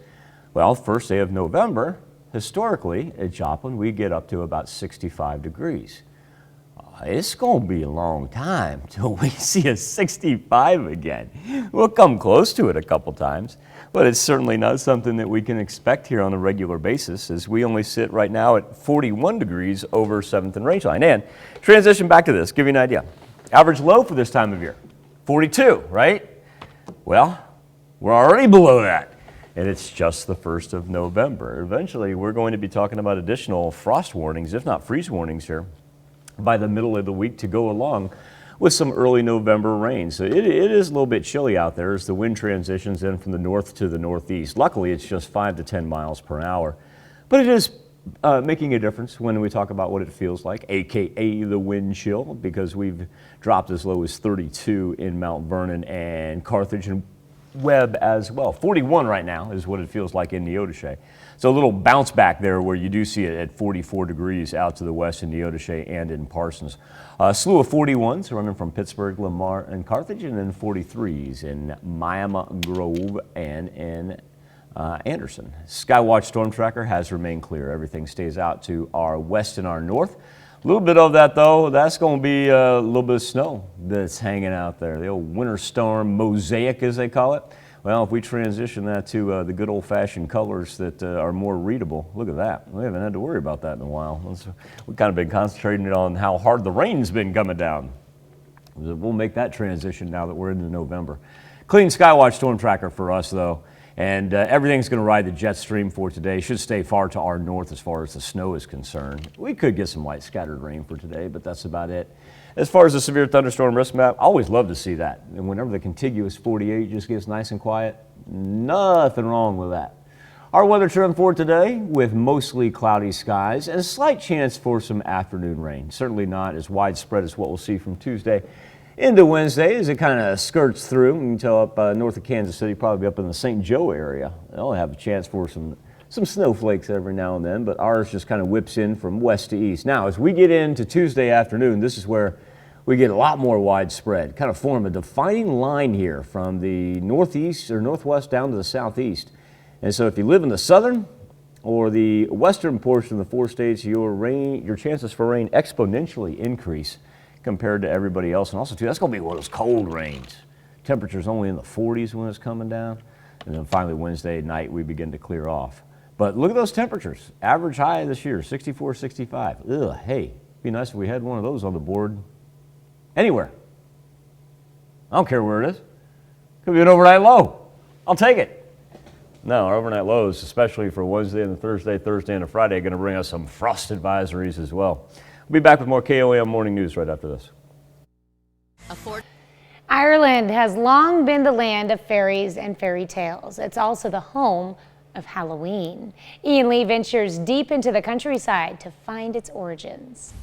well, first day of November, historically at Joplin, we get up to about 65 degrees. It's going to be a long time till we see a 65 again. We'll come close to it a couple times, but it's certainly not something that we can expect here on a regular basis, as we only sit right now at 41 degrees over 7th and Rangeline. And transition back to this, give you an idea. Average low for this time of year, 42, right? Well, we're already below that, and it's just the 1st of November. Eventually, we're going to be talking about additional frost warnings, if not freeze warnings here, by the middle of the week to go along with some early November rain. So it is a little bit chilly out there as the wind transitions in from the north to the northeast. Luckily, it's just 5 to 10 miles per hour. But it is making a difference when we talk about what it feels like, AKA the wind chill, because we've dropped as low as 32 in Mount Vernon and Carthage and Webb as well. 41 right now is what it feels like in Neodesha. So a little bounce back there where you do see it at 44 degrees out to the west in Neodesha and in Parsons. A slew of 41s running from Pittsburgh, Lamar, and Carthage, and then 43s in Miami Grove and in Anderson. Skywatch Storm Tracker has remained clear. Everything stays out to our west and our north. A little bit of that, though, that's going to be a little bit of snow that's hanging out there. The old winter storm mosaic, as they call it. Well, if we transition that to the good old-fashioned colors that are more readable, look at that. We haven't had to worry about that in a while. We've kind of been concentrating on how hard the rain's been coming down. We'll make that transition now that we're into November. Clean Skywatch Storm Tracker for us, though. And everything's going to ride the jet stream for today. Should stay far to our north as far as the snow is concerned. We could get some light scattered rain for today, but that's about it. As far as the severe thunderstorm risk map, I always love to see that. And whenever the contiguous 48 just gets nice and quiet, nothing wrong with that. Our weather trend for today with mostly cloudy skies and a slight chance for some afternoon rain. Certainly not as widespread as what we'll see from Tuesday into Wednesday as it kind of skirts through. You can tell up north of Kansas City, probably up in the St. Joe area. They'll have a chance for some snowflakes every now and then, but ours just kind of whips in from west to east. Now, as we get into Tuesday afternoon, this is where we get a lot more widespread, kind of form a defining line here from the northeast or northwest down to the southeast. And so if you live in the southern or the western portion of the 4 states, your chances for rain exponentially increase compared to everybody else. And also, too, that's going to be one of those cold rains. Temperatures only in the 40s when it's coming down. And then finally, Wednesday night, we begin to clear off. But look at those temperatures. Average high this year, 64, 65. Ugh, hey, it'd be nice if we had one of those on the board anywhere. I don't care where it is. Could be an overnight low. I'll take it. No, our overnight lows, especially for Wednesday and Thursday and a Friday, are going to bring us some frost advisories as well. We'll be back with more KOAM Morning News right after this. Ireland has long been the land of fairies and fairy tales. It's also the home of Halloween. Ian Lee ventures deep into the countryside to find its origins.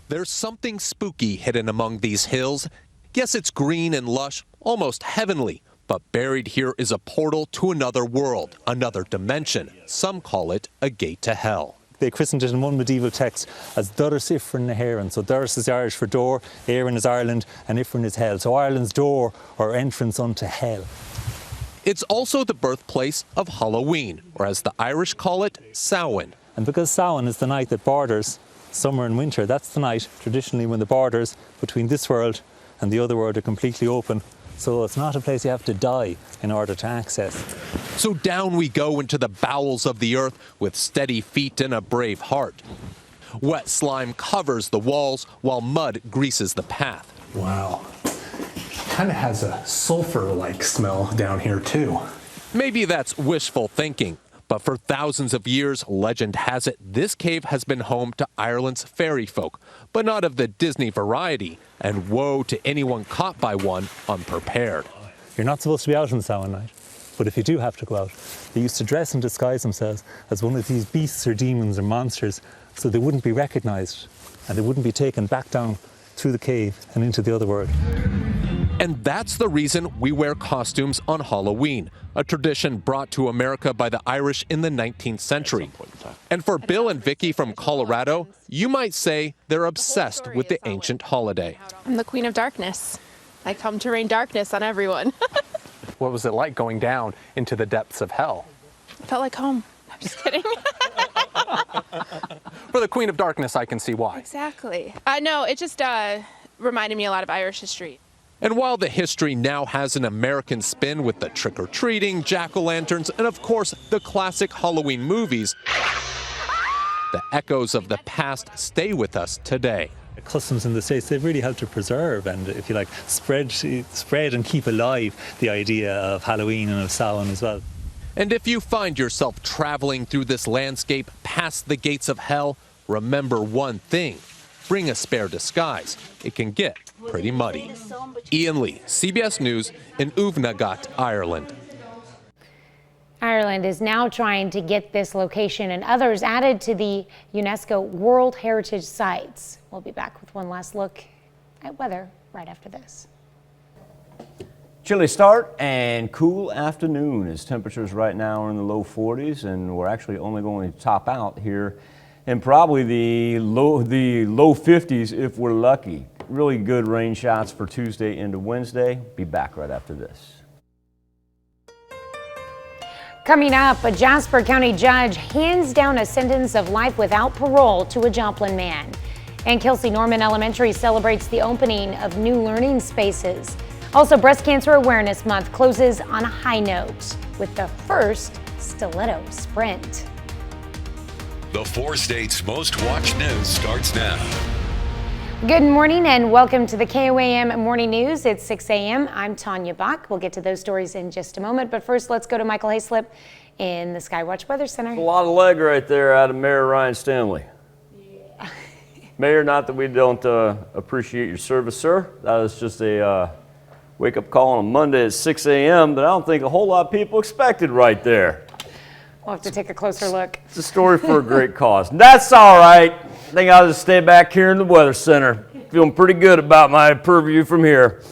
There's something spooky hidden among these hills. Yes, it's green and lush, almost heavenly, but buried here is a portal to another world, another dimension. Some call it a gate to hell. They christened it in one medieval text as Doris Ifrin na Éireann. So Doris is Irish for door, Éireann is Ireland, and Ifrin is hell. So Ireland's door or entrance unto hell. It's also the birthplace of Halloween, or as the Irish call it, Samhain. And because Samhain is the night that borders summer and winter, that's the night traditionally when the borders between this world and the other world are completely open. So it's not a place you have to die in order to access. So down we go into the bowels of the earth with steady feet and a brave heart. Wet slime covers the walls while mud greases the path. Wow. Kind of has a sulfur-like smell down here too. Maybe that's wishful thinking, but for thousands of years, legend has it this cave has been home to Ireland's fairy folk, but not of the Disney variety, and woe to anyone caught by one unprepared. You're not supposed to be out on Samhain night, but if you do have to go out, they used to dress and disguise themselves as one of these beasts or demons or monsters so they wouldn't be recognized. and they wouldn't be taken back down through the cave and into the other world. And that's the reason we wear costumes on Halloween, a tradition brought to America by the Irish in the 19th century. And for Bill and Vicky from Colorado, you might say they're obsessed with the ancient holiday. I'm the Queen of Darkness. I come to rain darkness on everyone. What was it like going down into the depths of hell? It felt like home. I'm just kidding. For the Queen of Darkness, I can see why. Exactly. No, it just reminded me a lot of Irish history. And while the history now has an American spin with the trick-or-treating, jack-o'-lanterns, and of course the classic Halloween movies, the echoes of the past stay with us today. Customs in the States, they've really helped to preserve and, if you like, spread and keep alive the idea of Halloween and of Samhain as well. And if you find yourself traveling through this landscape past the gates of hell, remember one thing: bring a spare disguise. It can get pretty muddy. Ian Lee, CBS News in Uvnagat, Ireland. Ireland is now trying to get this location and others added to the UNESCO World Heritage Sites. We'll be back with one last look at weather right after this. Chilly start and cool afternoon as temperatures right now are in the low 40s, and we're actually only going to top out here in probably the low 50s if we're lucky. Really good rain shots for Tuesday into Wednesday. Be back right after this. Coming up, a Jasper County judge hands down a sentence of life without parole to a Joplin man. And Kelsey Norman Elementary celebrates the opening of new learning spaces. Also, Breast Cancer Awareness Month closes on a high note with the first stiletto sprint. The 4 states' most watched news starts now. Good morning and welcome to the KOAM Morning News. It's 6 a.m. I'm Tanya Bach. We'll get to those stories in just a moment, but first let's go to Michael Hayslip in the Skywatch Weather Center. A lot of leg right there out of Mayor Ryan Stanley. Yeah. Mayor, not that we don't appreciate your service, sir. That was just a wake-up call on a Monday at 6 a.m. that I don't think a whole lot of people expected right there. We'll have to take a closer look. It's a story for a great cause. That's all right. I think I'll just stay back here in the Weather Center. Feeling pretty good about my purview from here.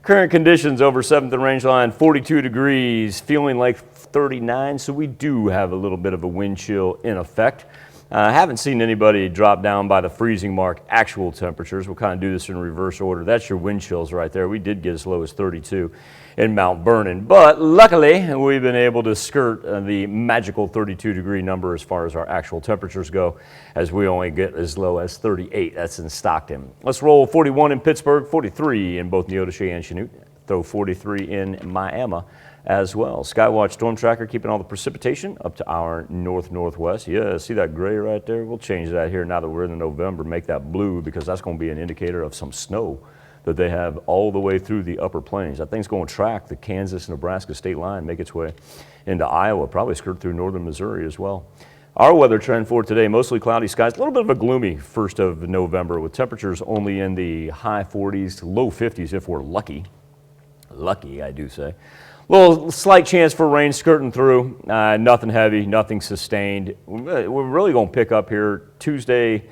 Current conditions over 7th and Rangeline, 42 degrees, feeling like 39, so we do have a little bit of a wind chill in effect. I haven't seen anybody drop down by the freezing mark actual temperatures. We'll kind of do this in reverse order. That's your wind chills right there. We did get as low as 32 in Mount Vernon, but luckily we've been able to skirt the magical 32-degree number as far as our actual temperatures go, as we only get as low as 38. That's in Stockton. Let's roll 41 in Pittsburgh, 43 in both Neodesha and Chanute, throw 43 in Miami as well. Skywatch Storm Tracker keeping all the precipitation up to our north-northwest. Yeah, see that gray right there? We'll change that here now that we're in November, make that blue, because that's going to be an indicator of some snow that they have all the way through the upper plains. That thing's going to track the Kansas-Nebraska state line, make its way into Iowa, probably skirt through northern Missouri as well. Our weather trend for today, mostly cloudy skies, a little bit of a gloomy 1st of November with temperatures only in the high 40s to low 50s if we're lucky. Lucky, I do say. Little slight chance for rain skirting through, nothing heavy, nothing sustained. We're really going to pick up here Tuesday,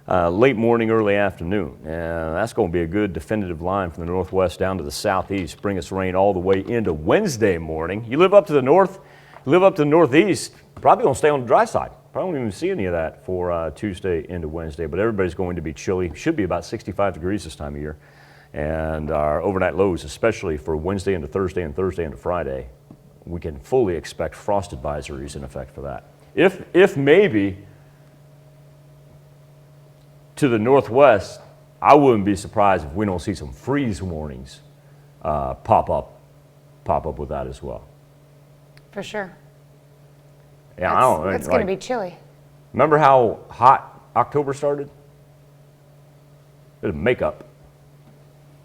late morning, early afternoon. And that's going to be a good definitive line from the northwest down to the southeast, bring us rain all the way into Wednesday morning. You live up to the north, you live up to the northeast, probably going to stay on the dry side. Probably won't even see any of that for Tuesday into Wednesday, but everybody's going to be chilly. Should be about 65 degrees this time of year. And our overnight lows, especially for Wednesday into Thursday and Thursday into Friday, we can fully expect frost advisories in effect for that. If maybe to the northwest, I wouldn't be surprised if we don't see some freeze warnings pop up with that as well. For sure. Yeah, I don't know. It's going to be chilly. Remember how hot October started? It was makeup.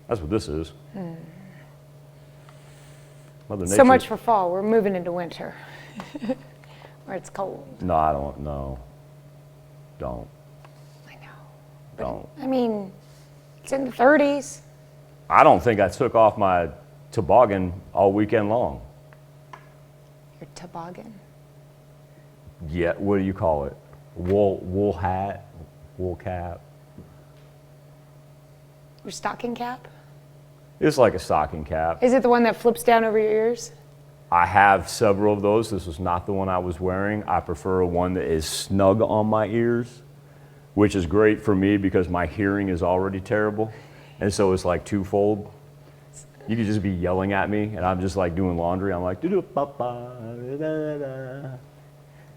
That's what this is. Mother Nature. So much for fall. We're moving into winter where it's cold. No, I don't. No. Don't. I know. Don't. I mean, it's in the 30s. I don't think I took off my toboggan all weekend long. Your toboggan? Yeah, what do you call it? Wool hat, wool cap. Your stocking cap? It's like a stocking cap. Is it the one that flips down over your ears? I have several of those. This was not the one I was wearing. I prefer one that is snug on my ears, which is great for me because my hearing is already terrible. And so it's like twofold. You could just be yelling at me and I'm just like doing laundry. I'm like, doo-doo-ba-ba-da-da-da.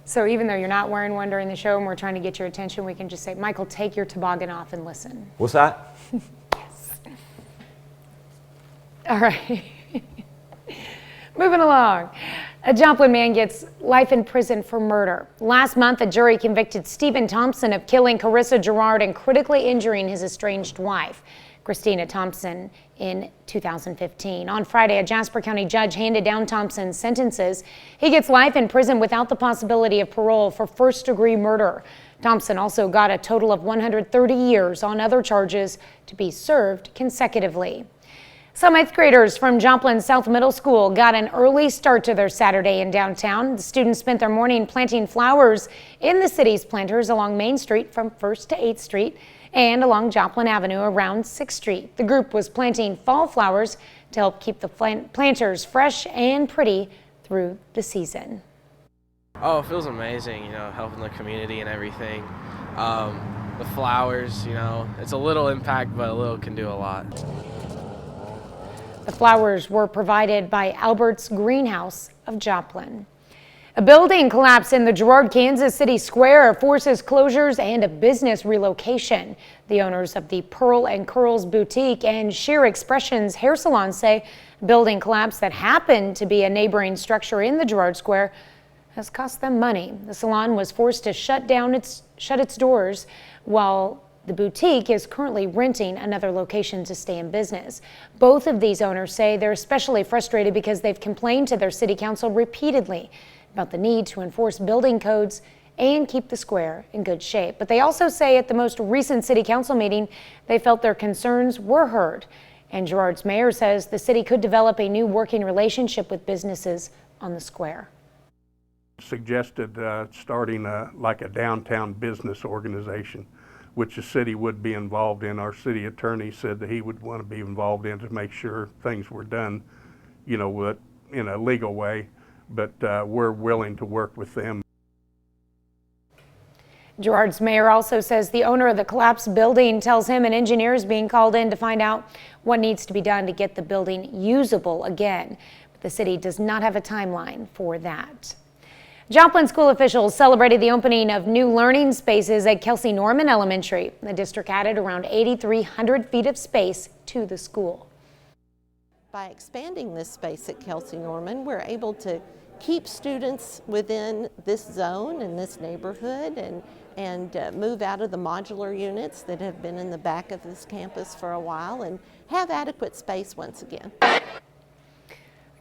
So even though you're not wearing one during the show and we're trying to get your attention, we can just say, Michael, take your toboggan off and listen. What's that? Yes. All right. Moving along. A Joplin man gets life in prison for murder. Last month, a jury convicted Stephen Thompson of killing Carissa Gerard and critically injuring his estranged wife, Christina Thompson, in 2015. On Friday, a Jasper County judge handed down Thompson's sentences. He gets life in prison without the possibility of parole for first-degree murder. Thompson also got a total of 130 years on other charges to be served consecutively. Some 8th graders from Joplin South Middle School got an early start to their Saturday in downtown. The students spent their morning planting flowers in the city's planters along Main Street from 1st to 8th Street and along Joplin Avenue around 6th Street. The group was planting fall flowers to help keep the planters fresh and pretty through the season. Oh, it feels amazing, helping the community and everything. The flowers, it's a little impact, but a little can do a lot. The flowers were provided by Albert's Greenhouse of Joplin. A building collapse in the Girard, Kansas City Square forces closures and a business relocation. The owners of the Pearl and Curls Boutique and Sheer Expressions hair salon say a building collapse that happened to be a neighboring structure in the Girard Square has cost them money. The salon was forced to shut its doors, while the boutique is currently renting another location to stay in business. Both of these owners say they're especially frustrated because they've complained to their city council repeatedly about the need to enforce building codes and keep the square in good shape. But they also say at the most recent city council meeting, they felt their concerns were heard. And Girard's mayor says the city could develop a new working relationship with businesses on the square. Suggested starting like a downtown business organization, which the city would be involved in. Our city attorney said that he would want to be involved in to make sure things were done, in a legal way. But we're willing to work with them. Girard's mayor also says the owner of the collapsed building tells him an engineer is being called in to find out what needs to be done to get the building usable again. But the city does not have a timeline for that. Joplin school officials celebrated the opening of new learning spaces at Kelsey Norman Elementary. The district added around 8,300 feet of space to the school. By expanding this space at Kelsey Norman, we're able to keep students within this zone and this neighborhood and move out of the modular units that have been in the back of this campus for a while and have adequate space once again.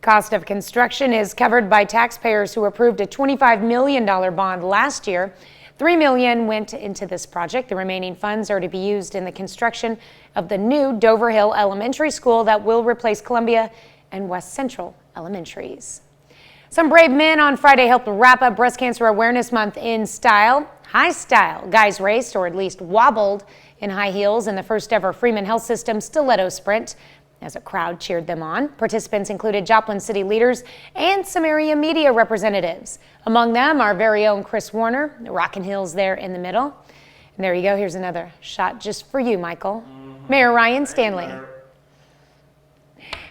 Cost of construction is covered by taxpayers who approved a $25 million bond last year. $3 million went into this project. The remaining funds are to be used in the construction of the new Dover Hill Elementary School that will replace Columbia and West Central Elementaries. Some brave men on Friday helped wrap up Breast Cancer Awareness Month in style. High style. Guys raced, or at least wobbled, in high heels in the first ever Freeman Health System Stiletto Sprint as a crowd cheered them on. Participants included Joplin city leaders and some area media representatives. Among them, our very own Chris Warner, the Rockin' Hills there in the middle. And there you go. Here's another shot just for you, Michael. Mayor Ryan Stanley.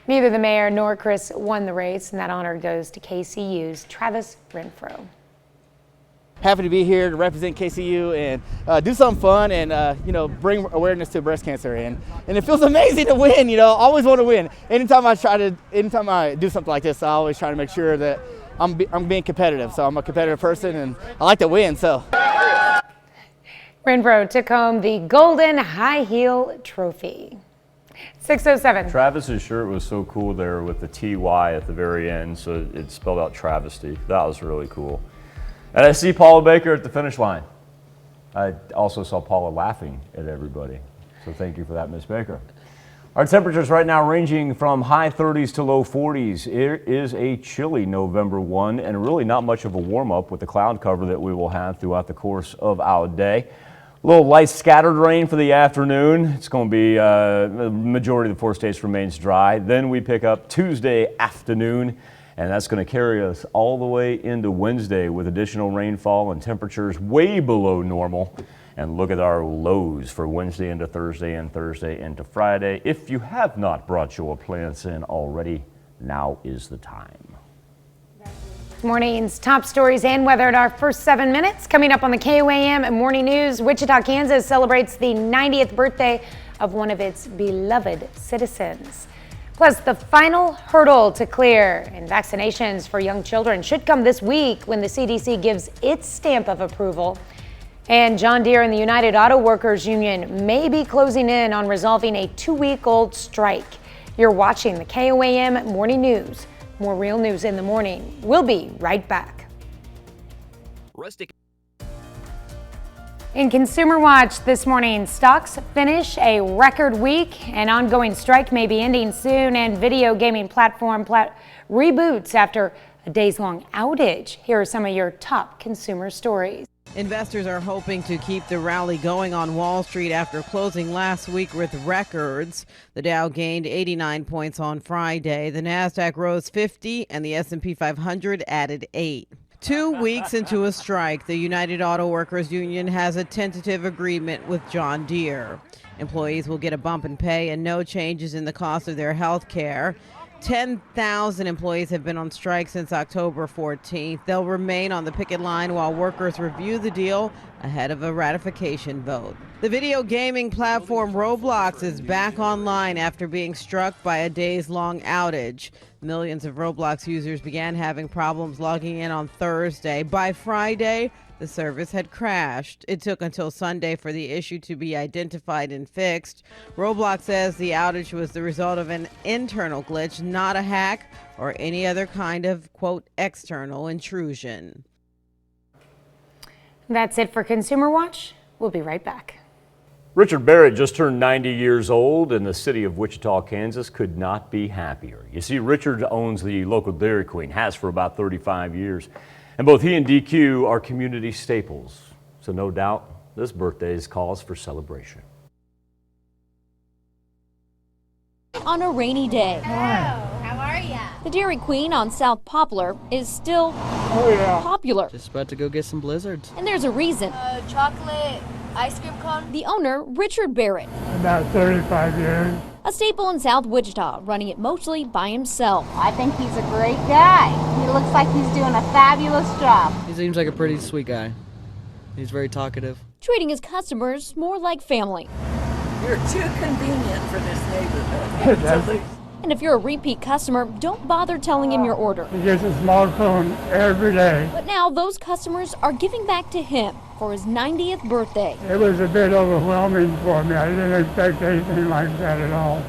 Neither the mayor nor Chris won the race, and that honor goes to KCU's Travis Renfro. Happy to be here to represent KCU and do something fun and bring awareness to breast cancer. And it feels amazing to win. I always want to win. Anytime I do something like this, I always try to make sure that I'm being competitive. So I'm a competitive person and I like to win. So Renfro took home the Golden High Heel Trophy. 6:07. Travis's shirt was so cool there with the TY at the very end, so it spelled out travesty. That was really cool. And I see Paula Baker at the finish line. I also saw Paula laughing at everybody, so thank you for that, Miss Baker. Our temperatures right now ranging from high 30s to low 40s. It is a chilly November 1 and really not much of a warm-up with the cloud cover that we will have throughout the course of our day. A little light scattered rain for the afternoon. It's going to be, the majority of the 4 states remains dry. Then we pick up Tuesday afternoon, and that's going to carry us all the way into Wednesday with additional rainfall and temperatures way below normal. And look at our lows for Wednesday into Thursday and Thursday into Friday. If you have not brought your plants in already, now is the time. Morning's top stories and weather at our first 7 minutes. Coming up on the KOAM Morning News, Wichita, Kansas celebrates the 90th birthday of one of its beloved citizens. Plus, the final hurdle to clear, and vaccinations for young children should come this week when the CDC gives its stamp of approval. And John Deere and the United Auto Workers Union may be closing in on resolving a 2-week-old strike. You're watching the KOAM Morning News. More real news in the morning. We'll be right back. In Consumer Watch this morning, stocks finish a record week. An ongoing strike may be ending soon, and video gaming platform reboots after a days-long outage. Here are some of your top consumer stories. Investors are hoping to keep the rally going on Wall Street after closing last week with records. The Dow gained 89 points on Friday. The Nasdaq rose 50 and the S&P 500 added 8. 2 weeks into a strike, the United Auto Workers Union has a tentative agreement with John Deere. Employees will get a bump in pay and no changes in the cost of their health care. 10,000 employees have been on strike since October 14th. They'll remain on the picket line while workers review the deal ahead of a ratification vote. The video gaming platform Roblox is back online after being struck by a days-long outage. Millions of Roblox users began having problems logging in on Thursday. By Friday, the service had crashed. It took until Sunday for the issue to be identified and fixed. Roblox says the outage was the result of an internal glitch, not a hack or any other kind of, quote, external intrusion. That's it for Consumer Watch. We'll be right back. Richard Barrett just turned 90 years old, and the city of Wichita, Kansas could not be happier. You see, Richard owns the local Dairy Queen, has for about 35 years. And both he and DQ are community staples. So no doubt this birthday is cause for celebration. On a rainy day. How are ya? The Dairy Queen on South Poplar is still popular. Just about to go get some blizzards. And there's a reason. Chocolate ice cream cone? The owner, Richard Barrett. About 35 years. A staple in South Wichita, running it mostly by himself. I think he's a great guy. He looks like he's doing a fabulous job. He seems like a pretty sweet guy. He's very talkative. Treating his customers more like family. You're too convenient for this neighborhood. And if you're a repeat customer, don't bother telling him your order. He gets a smartphone every day. But now those customers are giving back to him for his 90th birthday. It was a bit overwhelming for me. I didn't expect anything like that at all.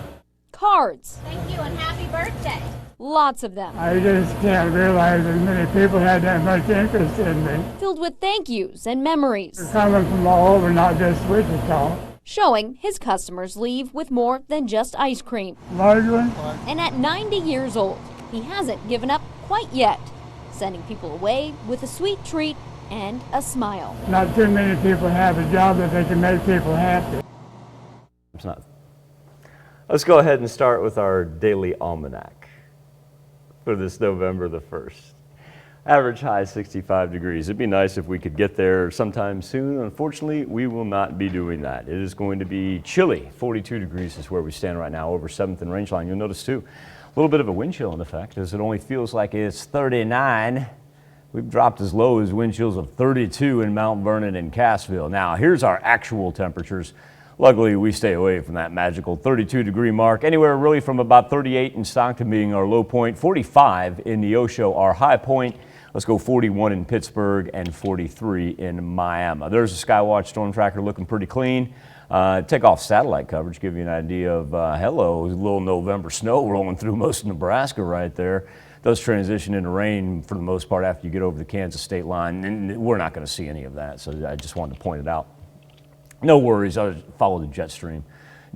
Cards. Thank you and happy birthday. Lots of them. I just can't realize that many people had that much interest in me. Filled with thank yous and memories. They're coming from all over, not just Wichita. Showing his customers leave with more than just ice cream. Margarine. And at 90 years old, he hasn't given up quite yet, sending people away with a sweet treat and a smile. Not too many people have a job that they can make people happy. It's not. Let's go ahead and start with our daily almanac for this November the 1st. Average high 65 degrees. It'd be nice if we could get there sometime soon. Unfortunately, we will not be doing that. It is going to be chilly. 42 degrees is where we stand right now over 7th and Rangeline. You'll notice too, a little bit of a wind chill in effect as it only feels like it's 39. We've dropped as low as wind chills of 32 in Mount Vernon and Cassville. Now, here's our actual temperatures. Luckily, we stay away from that magical 32 degree mark. Anywhere really from about 38 in Stockton being our low point, 45 in Neosho our high point. Let's go 41 in Pittsburgh and 43 in Miami. There's a Skywatch storm tracker looking pretty clean. Take off satellite coverage, give you an idea of, hello, a little November snow rolling through most of Nebraska right there. Does transition into rain for the most part after you get over the Kansas state line, and we're not going to see any of that, so I just wanted to point it out. No worries, I'll follow the jet stream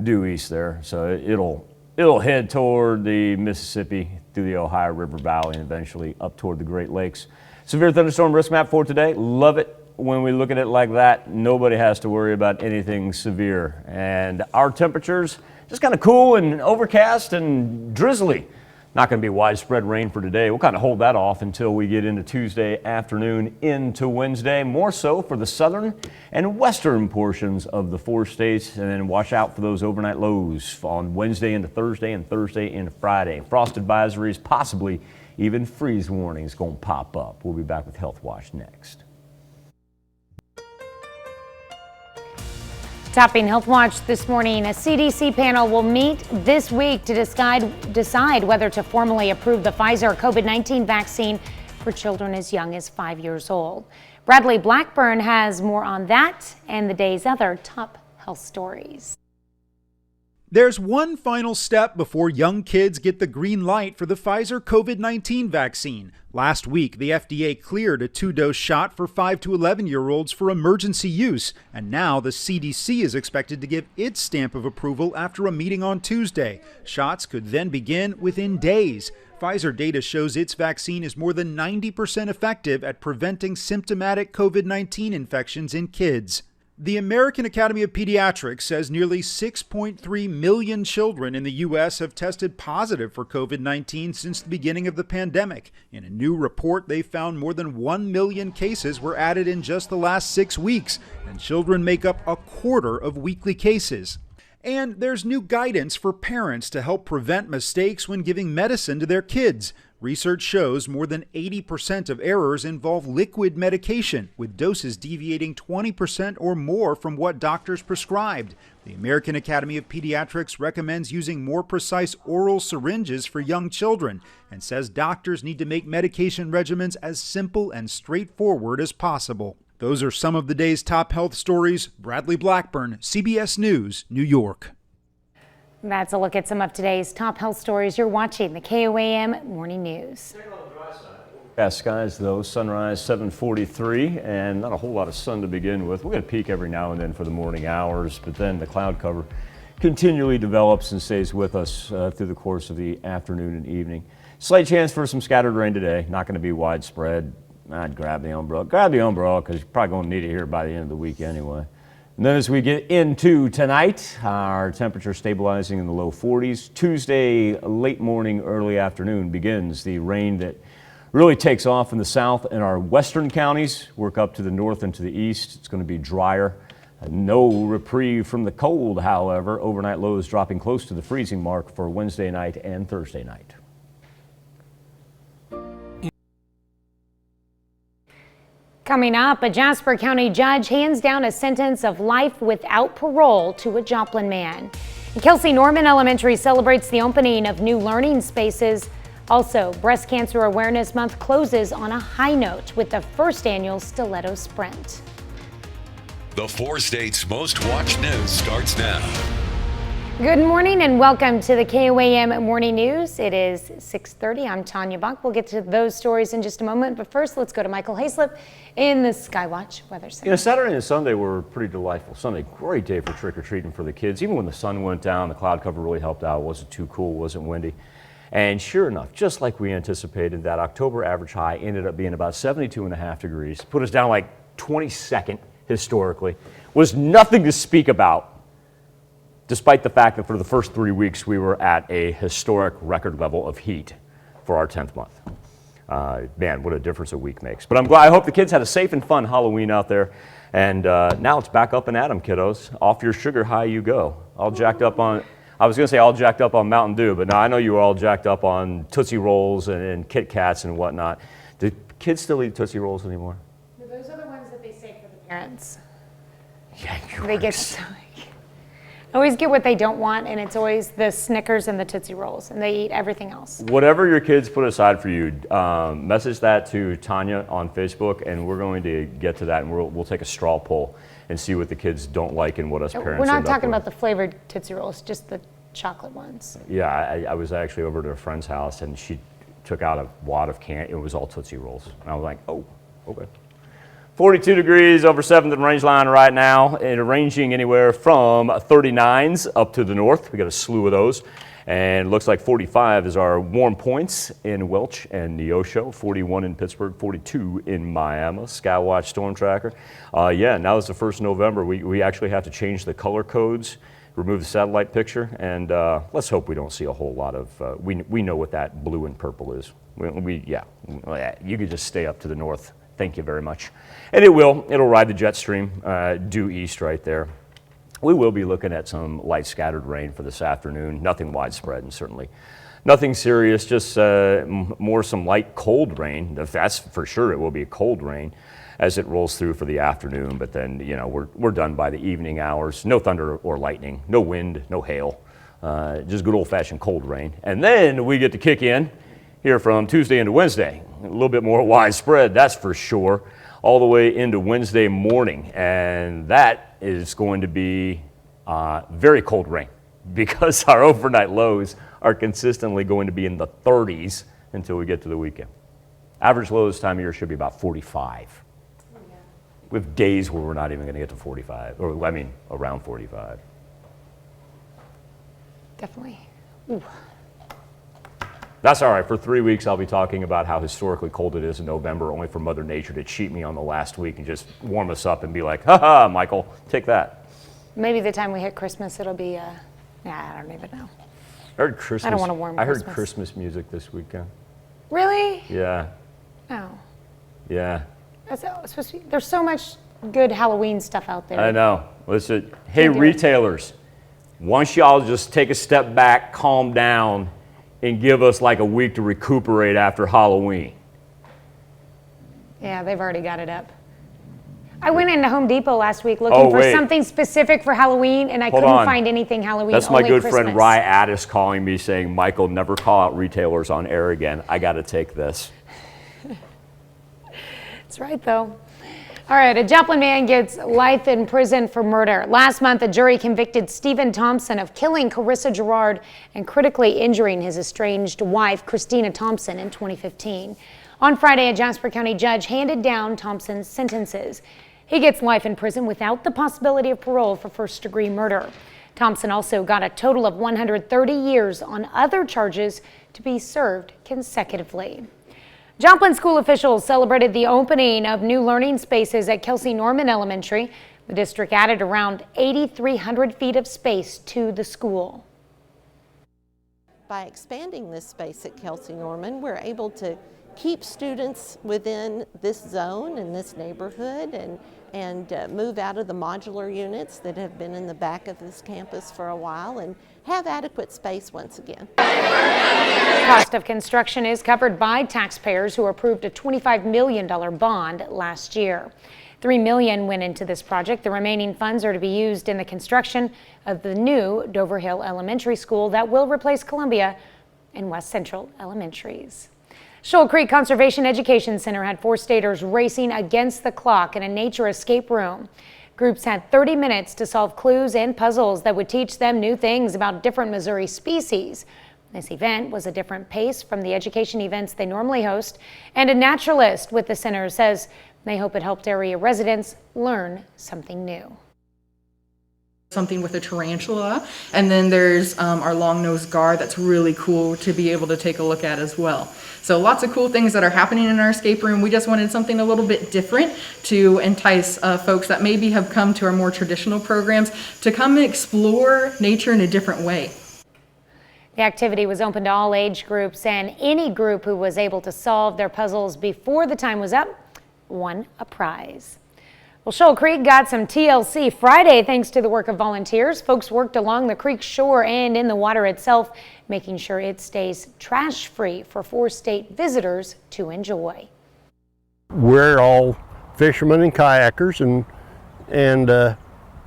due east there, so it'll head toward the Mississippi, through the Ohio River Valley, and eventually up toward the Great Lakes. Severe thunderstorm risk map for today. Love it when we look at it like that, nobody has to worry about anything severe. And our temperatures just kind of cool and overcast and drizzly. Not going to be widespread rain for today. We'll kind of hold that off until we get into Tuesday afternoon into Wednesday. More so for the southern and western portions of the 4 states. And then watch out for those overnight lows on Wednesday into Thursday and Thursday into Friday. Frost advisories, possibly even freeze warnings going to pop up. We'll be back with Health Watch next. Topping Health Watch this morning, a CDC panel will meet this week to decide whether to formally approve the Pfizer COVID-19 vaccine for children as young as 5 years old. Bradley Blackburn has more on that and the day's other top health stories. There's one final step before young kids get the green light for the Pfizer COVID-19 vaccine. Last week, the FDA cleared a 2-dose shot for 5 to 11-year-olds for emergency use, and now the CDC is expected to give its stamp of approval after a meeting on Tuesday. Shots could then begin within days. Pfizer data shows its vaccine is more than 90% effective at preventing symptomatic COVID-19 infections in kids. The American Academy of Pediatrics says nearly 6.3 million children in the U.S. have tested positive for COVID-19 since the beginning of the pandemic. In a new report, they found more than 1 million cases were added in just the last 6 weeks, and children make up a quarter of weekly cases. And there's new guidance for parents to help prevent mistakes when giving medicine to their kids. Research shows more than 80% of errors involve liquid medication, with doses deviating 20% or more from what doctors prescribed. The American Academy of Pediatrics recommends using more precise oral syringes for young children and says doctors need to make medication regimens as simple and straightforward as possible. Those are some of the day's top health stories. Bradley Blackburn, CBS News, New York. That's a look at some of today's top health stories. You're watching the KOAM Morning News. Past skies though, sunrise 7:43 and not a whole lot of sun to begin with. We're going to peak every now and then for the morning hours, but then the cloud cover continually develops and stays with us through the course of the afternoon and evening. Slight chance for some scattered rain today, not going to be widespread. I'd grab the umbrella. Grab the umbrella because you're probably going to need it here by the end of the week anyway. And then as we get into tonight, our temperature stabilizing in the low 40s. Tuesday, late morning, early afternoon begins the rain that really takes off in the south and our western counties, work up to the north and to the east. It's going to be drier. No reprieve from the cold, however. Overnight lows dropping close to the freezing mark for Wednesday night and Thursday night. Coming up, a Jasper County judge hands down a sentence of life without parole to a Joplin man. And Kelsey Norman Elementary celebrates the opening of new learning spaces. Also, Breast Cancer Awareness Month closes on a high note with the first annual Stiletto Sprint. The 4 states' most watched news starts now. Good morning and welcome to the KOAM Morning News. It is 6:30. I'm Tanya Buck. We'll get to those stories in just a moment, but first let's go to Michael Hayslip in the Skywatch Weather Center. You know, Saturday and Sunday were pretty delightful. Sunday, great day for trick-or-treating for the kids. Even when the sun went down, the cloud cover really helped out. It wasn't too cool, wasn't windy. And sure enough, just like we anticipated, that October average high ended up being about 72.5 degrees. Put us down like 22nd historically. Was nothing to speak about, despite the fact that for the first 3 weeks we were at a historic record level of heat for our 10th month. Man, what a difference a week makes. But I'm glad, I hope the kids had a safe and fun Halloween out there. And now it's back up and at 'em, kiddos. Off your sugar high you go. All jacked up on, I was going to say all jacked up on Mountain Dew, but no, I know you were all jacked up on Tootsie Rolls and Kit Kats and whatnot. Do kids still eat Tootsie Rolls anymore? Those are the ones that they save for the parents. Yeah, they get always get what they don't want, and it's always the Snickers and the Tootsie Rolls, and they eat everything else. Whatever your kids put aside for you, message that to Tanya on Facebook, and we're going to get to that, and we'll take a straw poll and see what the kids don't like and what us parents We're not end up talking with. about the flavored Tootsie Rolls, just the chocolate ones. Yeah, I was actually over to a friend's house, and she took out a wad of candy. It was all Tootsie Rolls, and I was like, oh, okay. 42 degrees over 7th and range line right now, and ranging anywhere from 39s up to the north. We got a slew of those. And looks like 45 is our warm points in Welch and Neosho, 41 in Pittsburgh, 42 in Miami. Skywatch Storm Tracker. Yeah, now it's the 1st of November. We actually have to change the color codes, remove the satellite picture, and let's hope we don't see a whole lot of, we know what that blue and purple is. Yeah, you could just stay up to the north. Thank you very much. And it'll ride the jet stream due east right there. We will be looking at some light scattered rain for this afternoon. Nothing widespread and certainly nothing serious, just more some light cold rain. That's for sure, it will be a cold rain as it rolls through for the afternoon, but then, you know, we're done by the evening hours. No thunder or lightning, no wind, no hail, just good old-fashioned cold rain. And then we get to kick in here from Tuesday into Wednesday. A little bit more widespread, that's for sure, all the way into Wednesday morning. And that is going to be very cold rain because our overnight lows are consistently going to be in the 30s until we get to the weekend. Average low this time of year should be about 45. We have days where we're not even going to get to 45, or I mean, around 45. Definitely. Ooh. That's all right. For 3 weeks, I'll be talking about how historically cold it is in November, only for Mother Nature to cheat me on the last week and just warm us up and be like, ha, Michael, take that. Maybe the time we hit Christmas, it'll be, I don't even know. I heard Christmas. I don't want to warm Christmas. Christmas. I heard Christmas music this weekend. Really? Yeah. Oh. Yeah. That's supposed to be, there's so much good Halloween stuff out there. I know. Listen, hey, retailers, once y'all just take a step back, calm down, and give us like a week to recuperate after Halloween. Yeah, they've already got it up. I went into Home Depot last week looking for something specific for Halloween, and I couldn't find anything Halloween. That's my good Christmas. friend Rye Addis calling me saying, Michael, never call out retailers on air again. I got to take this. That's right, though. All right, a Joplin man gets life in prison for murder. Last month, a jury convicted Stephen Thompson of killing Carissa Gerard and critically injuring his estranged wife, Christina Thompson, in 2015. On Friday, a Jasper County judge handed down Thompson's sentences. He gets life in prison without the possibility of parole for first-degree murder. Thompson also got a total of 130 years on other charges to be served consecutively. Joplin school officials celebrated the opening of new learning spaces at Kelsey Norman Elementary. The district added around 8,300 feet of space to the school. By expanding this space at Kelsey Norman, we're able to keep students within this zone and this neighborhood and move out of the modular units that have been in the back of this campus for a while and have adequate space once again. The cost of construction is covered by taxpayers who approved a $25 million bond last year. $3 million went into this project. The remaining funds are to be used in the construction of the new Dover Hill Elementary School that will replace Columbia and West Central Elementaries. Shoal Creek Conservation Education Center had 4 staters racing against the clock in a nature escape room. Groups had 30 minutes to solve clues and puzzles that would teach them new things about different Missouri species. This event was a different pace from the education events they normally host, and a naturalist with the center says they hope it helped area residents learn something new. Something with a tarantula, and then there's our long-nosed gar that's really cool to be able to take a look at as well. So lots of cool things that are happening in our escape room. We just wanted something a little bit different to entice folks that maybe have come to our more traditional programs to come and explore nature in a different way. The activity was open to all age groups, and any group who was able to solve their puzzles before the time was up won a prize. Well, Shoal Creek got some TLC Friday thanks to the work of volunteers. Folks worked along the creek shore and in the water itself, making sure it stays trash-free for 4 state visitors to enjoy. We're all fishermen and kayakers, and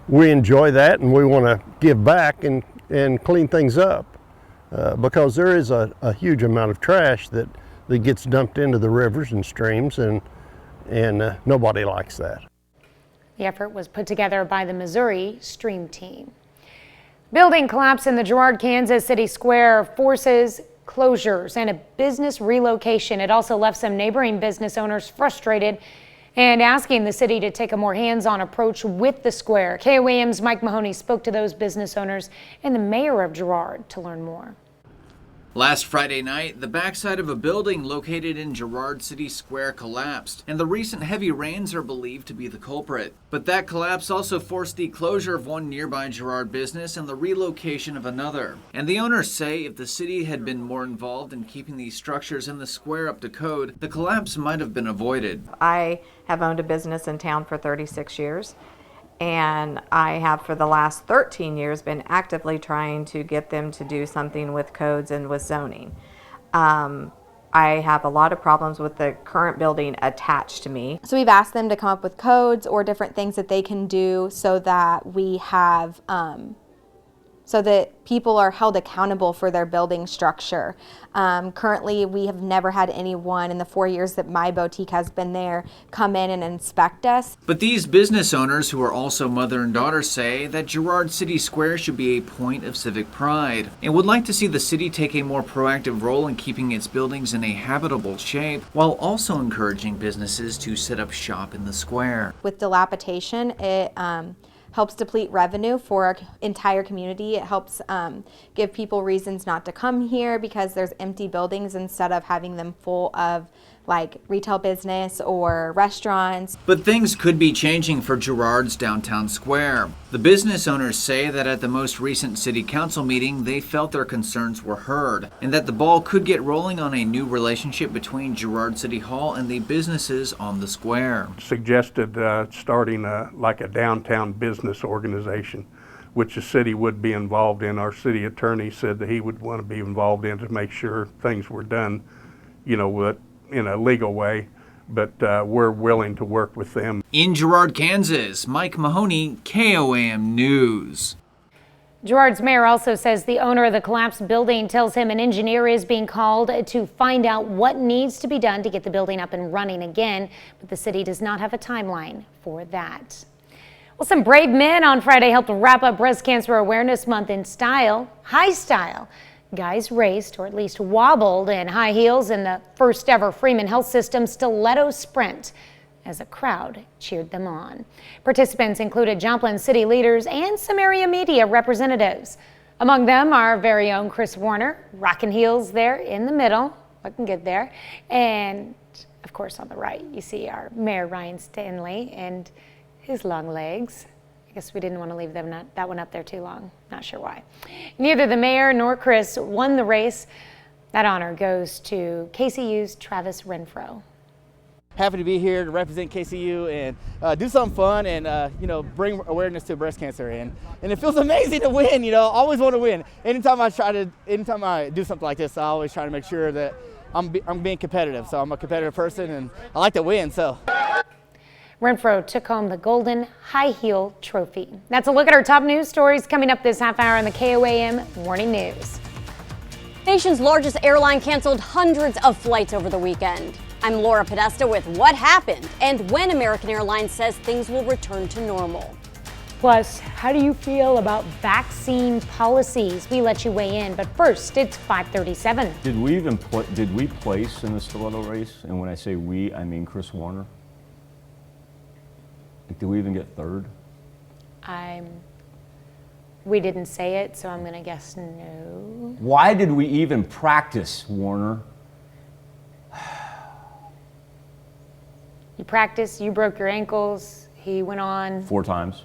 we enjoy that, and we want to give back and clean things up because there is a huge amount of trash that gets dumped into the rivers and streams, and nobody likes that. The effort was put together by the Missouri Stream Team. Building collapse in the Girard, Kansas City Square forces closures and a business relocation. It also left some neighboring business owners frustrated and asking the city to take a more hands-on approach with the square. KOAM's Mike Mahoney spoke to those business owners and the mayor of Girard to learn more. Last Friday night, the backside of a building located in Girard City Square collapsed, and the recent heavy rains are believed to be the culprit. But that collapse also forced the closure of one nearby Girard business and the relocation of another. And the owners say if the city had been more involved in keeping these structures in the square up to code, the collapse might have been avoided. I have owned a business in town for 36 years. And I have for the last 13 years been actively trying to get them to do something with codes and with zoning. I have a lot of problems with the current building attached to me. So we've asked them to come up with codes or different things that they can do so that we have, so that people are held accountable for their building structure. Currently, we have never had anyone in the 4 years that my boutique has been there come in and inspect us. But these business owners, who are also mother and daughter, say that Girard City Square should be a point of civic pride and would like to see the city take a more proactive role in keeping its buildings in a habitable shape while also encouraging businesses to set up shop in the square. With dilapidation, it helps deplete revenue for our entire community. It helps give people reasons not to come here because there's empty buildings instead of having them full of like retail business or restaurants. But things could be changing for Girard's downtown square. The business owners say that at the most recent city council meeting, they felt their concerns were heard and that the ball could get rolling on a new relationship between Girard City Hall and the businesses on the square. Suggested starting like a downtown business organization, which the city would be involved in. Our city attorney said that he would want to be involved in to make sure things were done, you know, in a legal way, but we're willing to work with them. In Girard, Kansas, Mike Mahoney, KOAM News. Girard's mayor also says the owner of the collapsed building tells him an engineer is being called to find out what needs to be done to get the building up and running again, but the city does not have a timeline for that. Well, some brave men on Friday helped wrap up Breast Cancer Awareness Month in style, high style. Guys raced, or at least wobbled, in high heels in the first ever Freeman Health System stiletto sprint as a crowd cheered them on. Participants included Joplin city leaders and some area media representatives. Among them, our very own Chris Warner, rocking heels there in the middle, looking good there. And of course, on the right, you see our Mayor Ryan Stanley and his long legs. I guess we didn't want to leave that one up there too long. Not sure why. Neither the mayor nor Chris won the race. That honor goes to KCU's Travis Renfro. Happy to be here to represent KCU and do something fun and you know, bring awareness to breast cancer, and it feels amazing to win. You know, I always want to win. Anytime I do something like this, I always try to make sure that I'm being competitive. So I'm a competitive person and I like to win. So. Renfro took home the golden high heel trophy. That's a look at our top news stories coming up this half hour on the KOAM Morning News. Nation's largest airline canceled hundreds of flights over the weekend. I'm Laura Podesta with what happened and when American Airlines says things will return to normal. Plus, how do you feel about vaccine policies? We let you weigh in, but first, it's 5:37. Did we place in the stiletto race? And when I say we, I mean Chris Warner. Did we even get third? We didn't say it, so I'm going to guess no. Why did we even practice, Warner? You practiced, you broke your ankles, he went on. 4 times.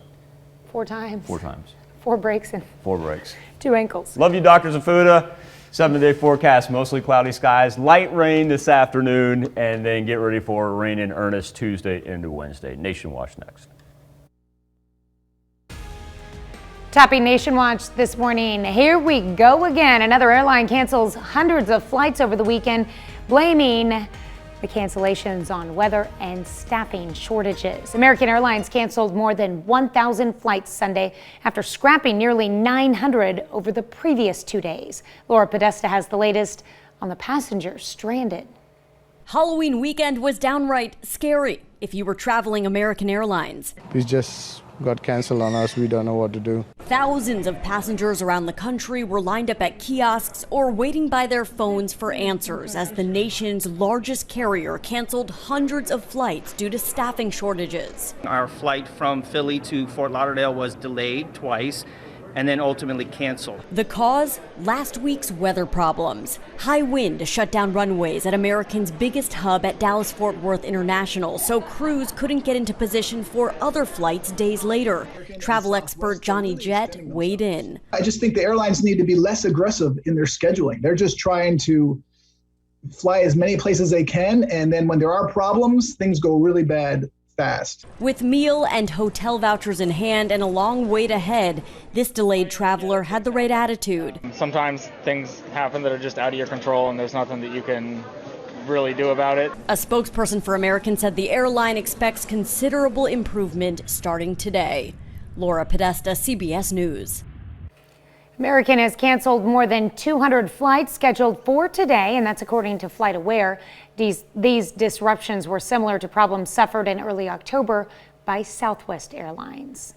4 times? 4 times. 4 breaks and 4 breaks. 2 ankles. Love you, Dr. Zafuda. 7-day forecast, mostly cloudy skies, light rain this afternoon, and then get ready for rain in earnest Tuesday into Wednesday. Nation Watch next. Topping Nation Watch this morning, here we go again. Another airline cancels hundreds of flights over the weekend, blaming the cancellations on weather and staffing shortages. American Airlines canceled more than 1,000 flights Sunday after scrapping nearly 900 over the previous 2 days. Laura Podesta has the latest on the passengers stranded. Halloween weekend was downright scary if you were traveling American Airlines. We just got canceled on us. We don't know what to do. Thousands of passengers around the country were lined up at kiosks or waiting by their phones for answers as the nation's largest carrier canceled hundreds of flights due to staffing shortages. Our flight from Philly to Fort Lauderdale was delayed twice, and then ultimately canceled. The cause? Last week's weather problems. High wind shut down runways at American's biggest hub at Dallas-Fort Worth International, so crews couldn't get into position for other flights days later. Travel expert Johnny Jett weighed in. I just think the airlines need to be less aggressive in their scheduling. They're just trying to fly as many places as they can, and then when there are problems, things go really bad fast. With meal and hotel vouchers in hand and a long wait ahead, this delayed traveler had the right attitude. Sometimes things happen that are just out of your control and there's nothing that you can really do about it. A spokesperson for American said the airline expects considerable improvement starting today. Laura Podesta, CBS News. American has canceled more than 200 flights scheduled for today, and that's according to FlightAware. These disruptions were similar to problems suffered in early October by Southwest Airlines.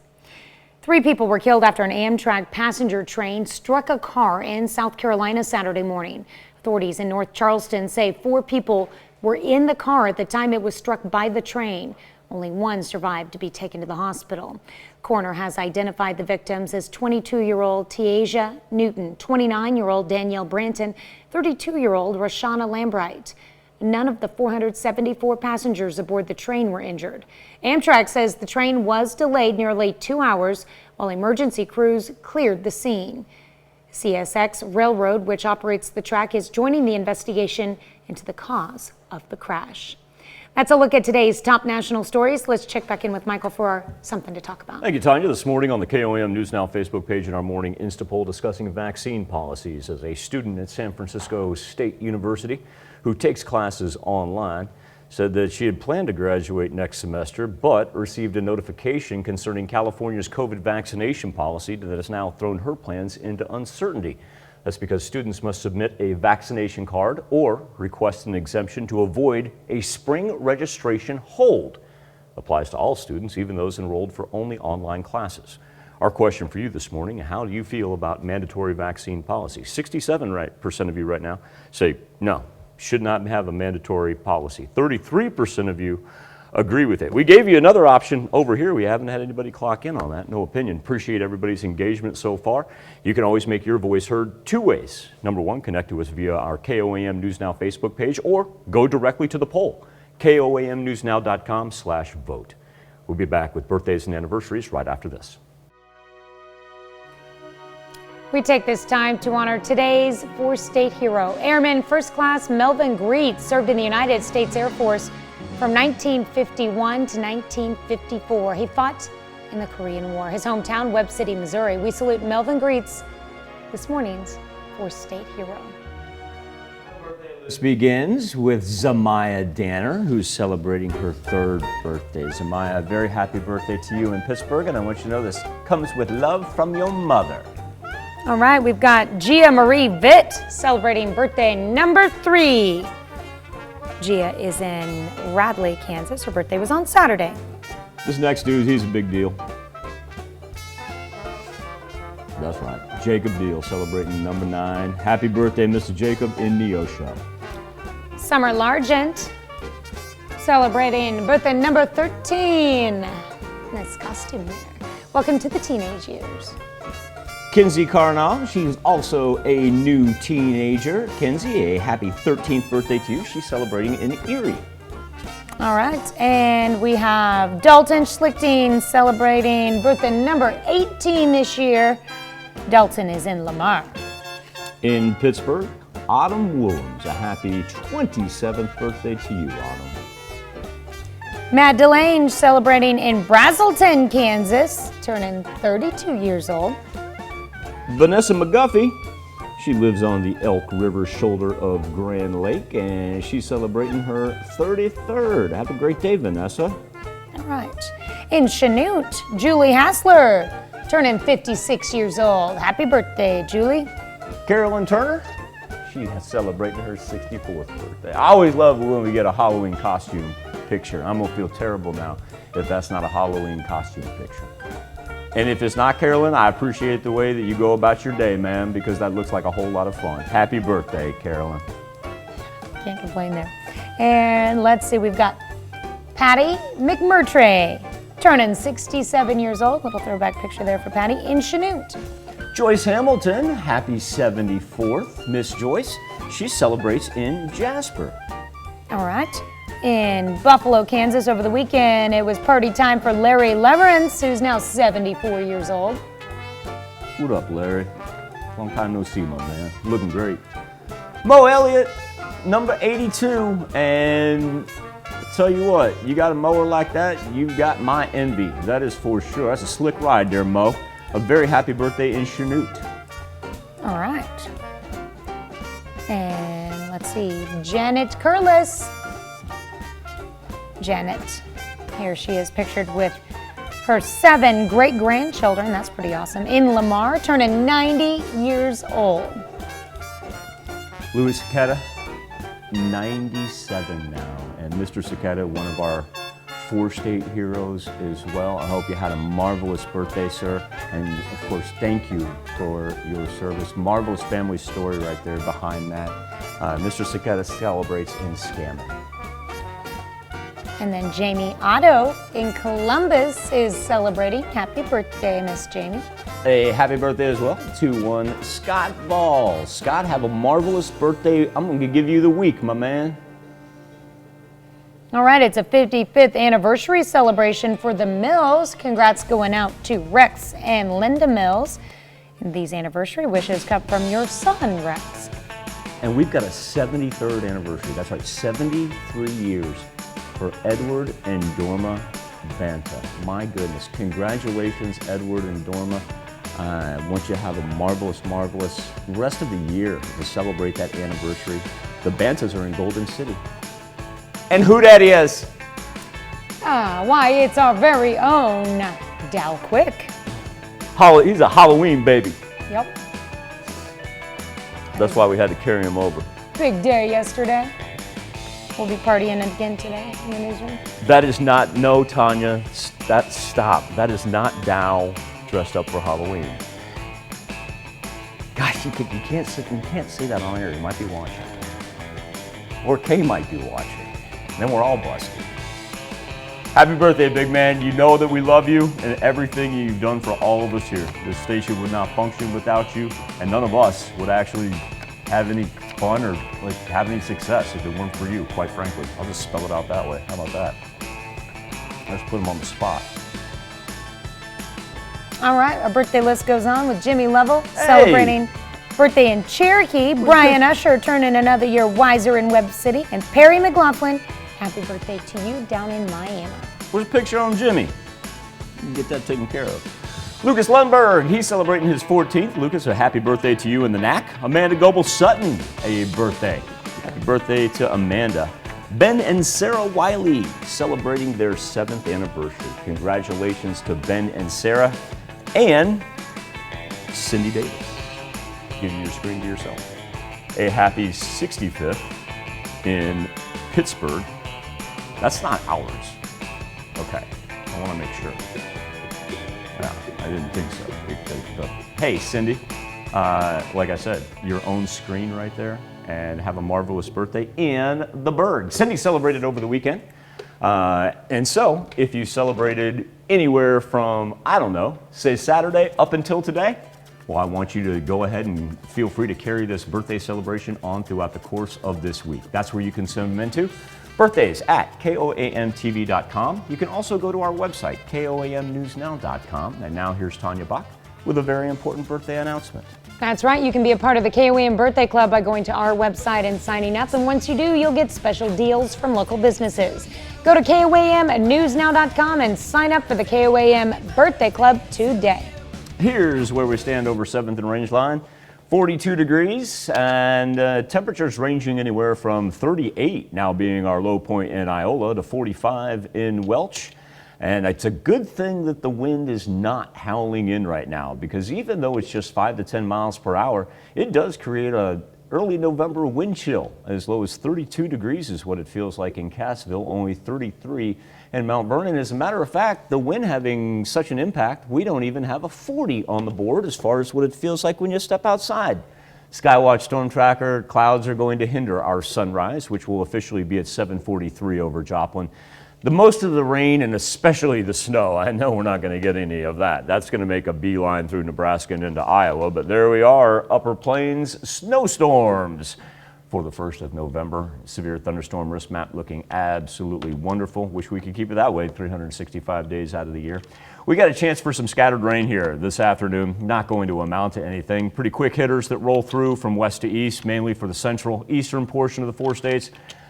3 people were killed after an Amtrak passenger train struck a car in South Carolina Saturday morning. Authorities in North Charleston say 4 people were in the car at the time it was struck by the train. Only 1 survived to be taken to the hospital. The coroner has identified the victims as 22-year-old Tiaja Newton, 29-year-old Danielle Branton, 32-year-old Rashana Lambright. None of the 474 passengers aboard the train were injured. Amtrak says the train was delayed nearly 2 hours while emergency crews cleared the scene. CSX Railroad, which operates the track, is joining the investigation into the cause of the crash. That's a look at today's top national stories. Let's check back in with Michael for something to talk about. Thank you, Tanya. This morning on the KOAM News Now Facebook page in our morning Insta poll discussing vaccine policies as a student at San Francisco State University who takes classes online said that she had planned to graduate next semester but received a notification concerning California's COVID vaccination policy that has now thrown her plans into uncertainty. That's because students must submit a vaccination card or request an exemption to avoid a spring registration hold. Applies to all students, even those enrolled for only online classes. Our question for you this morning, how do you feel about mandatory vaccine policy? 67% of you right now say no, should not have a mandatory policy. 33% of you agree with it. We gave you another option over here. We haven't had anybody clock in on that. No opinion. Appreciate everybody's engagement so far. You can always make your voice heard 2 ways. Number 1, connect to us via our KOAM News Now Facebook page or go directly to the poll, koamnewsnow.com/vote. We'll be back with birthdays and anniversaries right after this. We take this time to honor today's 4-state hero. Airman First Class Melvin Greets served in the United States Air Force from 1951 to 1954. He fought in the Korean War. His hometown, Webb City, Missouri. We salute Melvin Greets, this morning's 4-state hero. This begins with Zamaya Danner, who's celebrating her 3rd birthday. Zamaya, a very happy birthday to you in Pittsburgh, and I want you to know this comes with love from your mother. All right, we've got Gia Marie Vitt celebrating birthday number 3. Gia is in Radley, Kansas. Her birthday was on Saturday. This next dude, he's a big deal. That's right. Jacob Deal celebrating number 9. Happy birthday, Mr. Jacob in Neosho. Summer Largent celebrating birthday number 13. Nice costume there. Welcome to the teenage years. Kinsey Carnal, she's also a new teenager. Kinsey, a happy 13th birthday to you. She's celebrating in Erie. All right, and we have Dalton Schlichting celebrating birthday number 18 this year. Dalton is in Lamar. In Pittsburgh, Autumn Willems, a happy 27th birthday to you, Autumn. Matt Delange celebrating in Brazelton, Kansas, turning 32 years old. Vanessa McGuffey, she lives on the Elk River shoulder of Grand Lake, and she's celebrating her 33rd. Have a great day, Vanessa. All right. In Chanute, Julie Hassler, turning 56 years old. Happy birthday, Julie. Carolyn Turner, she's celebrating her 64th birthday. I always love when we get a Halloween costume picture. I'm gonna feel terrible now if that's not a Halloween costume picture. And if it's not, Carolyn, I appreciate the way that you go about your day, man, because that looks like a whole lot of fun. Happy birthday, Carolyn. Can't complain there. And let's see, we've got Patty McMurtry turning 67 years old. Little throwback picture there for Patty in Chanute. Joyce Hamilton, happy 74th. Miss Joyce, she celebrates in Jasper. All right. In Buffalo, Kansas over the weekend, it was party time for Larry Leverance, who's now 74 years old. What up, Larry? Long time no see, my man. Looking great. Mo Elliott, number 82, and I'll tell you what, you got a mower like that, you've got my envy. That is for sure. That's a slick ride there, Mo. A very happy birthday in Chanute. All right. And let's see, Janet Curlis. Janet, here she is pictured with her 7 great-grandchildren. That's pretty awesome. In Lamar, turning 90 years old. Louis Cicetta, 97 now. And Mr. Cicetta, one of our 4-state heroes as well. I hope you had a marvelous birthday, sir. And of course, thank you for your service. Marvelous family story right there behind that. Mr. Cicetta celebrates in Scammon. And then Jamie Otto in Columbus is celebrating. Happy birthday, Miss Jamie. A happy birthday as well to one Scott Ball. Scott, have a marvelous birthday. I'm going to give you the week, my man. All right, it's a 55th anniversary celebration for the Mills. Congrats going out to Rex and Linda Mills. And these anniversary wishes come from your son, Rex. And we've got a 73rd anniversary. That's right, 73 years for Edward and Dorma Banta. My goodness, congratulations, Edward and Dorma. I want you to have a marvelous, marvelous rest of the year to celebrate that anniversary. The Bantas are in Golden City. And who that is? Why, it's our very own Dal Quick. He's a Halloween baby. Yep. That's why we had to carry him over. Big day yesterday. We'll be partying again today in the newsroom. That is not, no, Tanya, stop. That is not Dow dressed up for Halloween. Gosh, you can't say that on air. You might be watching. Or Kay might be watching. Then we're all busted. Happy birthday, big man. You know that we love you and everything you've done for all of us here. This station would not function without you, and none of us would actually have any fun or have any success if it weren't for you, quite frankly. I'll just spell it out that way. How about that? Let's put him on the spot. All right, our birthday list goes on with Jimmy Lovell celebrating birthday in Cherokee. Brian Usher turning another year wiser in Webb City. And Perry McLaughlin, happy birthday to you down in Miami. Where's a picture on Jimmy? You can get that taken care of. Lucas Lundberg, he's celebrating his 14th. Lucas, a happy birthday to you in the NAC. Amanda Goebel-Sutton, a birthday. Happy birthday to Amanda. Ben and Sarah Wiley celebrating their 7th anniversary. Congratulations to Ben and Sarah. And Cindy Davis, giving your screen to yourself. A happy 65th in Pittsburgh. That's not ours. Okay, I want to make sure. No, I didn't think so. Hey, Cindy, like I said, your own screen right there, and have a marvelous birthday in the Berg. Cindy celebrated over the weekend. And so, if you celebrated anywhere from, I don't know, say Saturday up until today, well, I want you to go ahead and feel free to carry this birthday celebration on throughout the course of this week. That's where you can send them into. Birthdays at KOAMTV.com. You can also go to our website, KOAMNewsNow.com. And now here's Tanya Bach with a very important birthday announcement. That's right. You can be a part of the KOAM Birthday Club by going to our website and signing up. And once you do, you'll get special deals from local businesses. Go to KOAMNewsNow.com and sign up for the KOAM Birthday Club today. Here's where we stand over 7th and Rangeline. 42 degrees and temperatures ranging anywhere from 38 now being our low point in Iola to 45 in Welch. And it's a good thing that the wind is not howling in right now, because even though it's just 5 to 10 miles per hour, it does create a early November wind chill. As low as 32 degrees is what it feels like in Cassville, only 33 in Mount Vernon. As a matter of fact, the wind having such an impact, we don't even have a 40 on the board as far as what it feels like when you step outside. Skywatch Storm Tracker, clouds are going to hinder our sunrise, which will officially be at 7:43 over Joplin. The most of the rain and especially the snow, I know we're not going to get any of that. That's going to make a beeline through Nebraska and into Iowa, but there we are, Upper Plains snowstorms for the 1st of November. Severe thunderstorm risk map looking absolutely wonderful. Wish we could keep it that way 365 days out of the year. We got a chance for some scattered rain here this afternoon. Not going to amount to anything. Pretty quick hitters that roll through from west to east, mainly for the central eastern portion of the 4 states.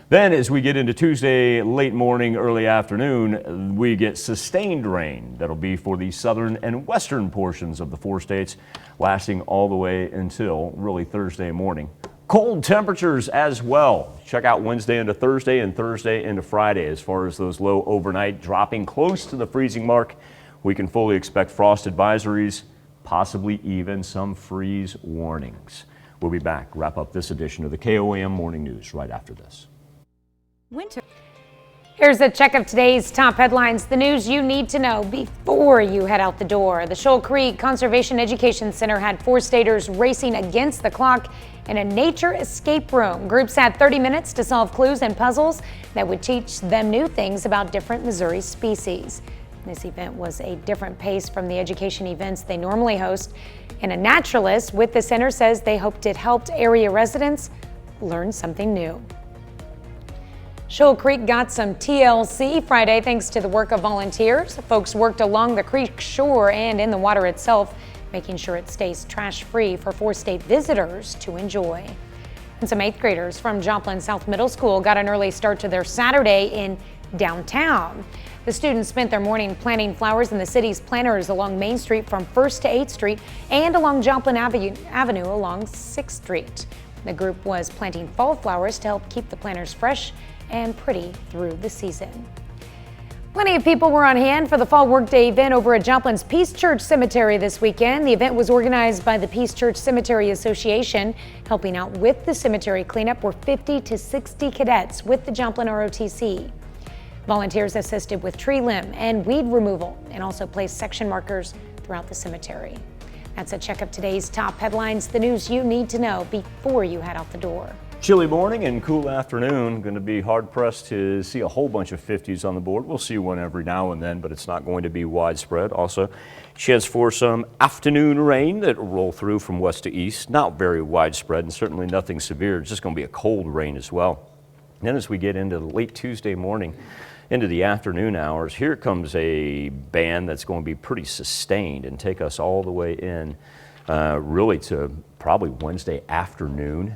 Then as we get into Tuesday, late morning, early afternoon, we get sustained rain. That'll be for the southern and western portions of the 4 states, lasting all the way until really Thursday morning. Cold temperatures as well. Check out Wednesday into Thursday and Thursday into Friday. As far as those low overnight dropping close to the freezing mark, we can fully expect frost advisories, possibly even some freeze warnings. We'll be back, wrap up this edition of the KOAM Morning News right after this. Winter. Here's a check of today's top headlines, the news you need to know before you head out the door. The Shoal Creek Conservation Education Center had 4 staters racing against the clock in a nature escape room. Groups had 30 minutes to solve clues and puzzles that would teach them new things about different Missouri species. This event was a different pace from the education events they normally host, and a naturalist with the center says they hoped it helped area residents learn something new. Shoal Creek got some TLC Friday thanks to the work of volunteers. Folks worked along the creek shore and in the water itself, making sure it stays trash-free for 4-state visitors to enjoy. And some 8th graders from Joplin South Middle School got an early start to their Saturday in downtown. The students spent their morning planting flowers in the city's planters along Main Street from 1st to 8th Street and along Joplin Avenue along 6th Street. The group was planting fall flowers to help keep the planters fresh and pretty through the season. Plenty of people were on hand for the Fall Workday event over at Joplin's Peace Church Cemetery this weekend. The event was organized by the Peace Church Cemetery Association. Helping out with the cemetery cleanup were 50 to 60 cadets with the Joplin ROTC. Volunteers assisted with tree limb and weed removal and also placed section markers throughout the cemetery. That's a check of today's top headlines, the news you need to know before you head out the door. Chilly morning and cool afternoon. Going to be hard pressed to see a whole bunch of 50s on the board. We'll see one every now and then, but it's not going to be widespread. Also, chance for some afternoon rain that will roll through from west to east. Not very widespread and certainly nothing severe. It's just going to be a cold rain as well. And then as we get into the late Tuesday morning, into the afternoon hours, here comes a band that's going to be pretty sustained and take us all the way in really to probably Wednesday afternoon.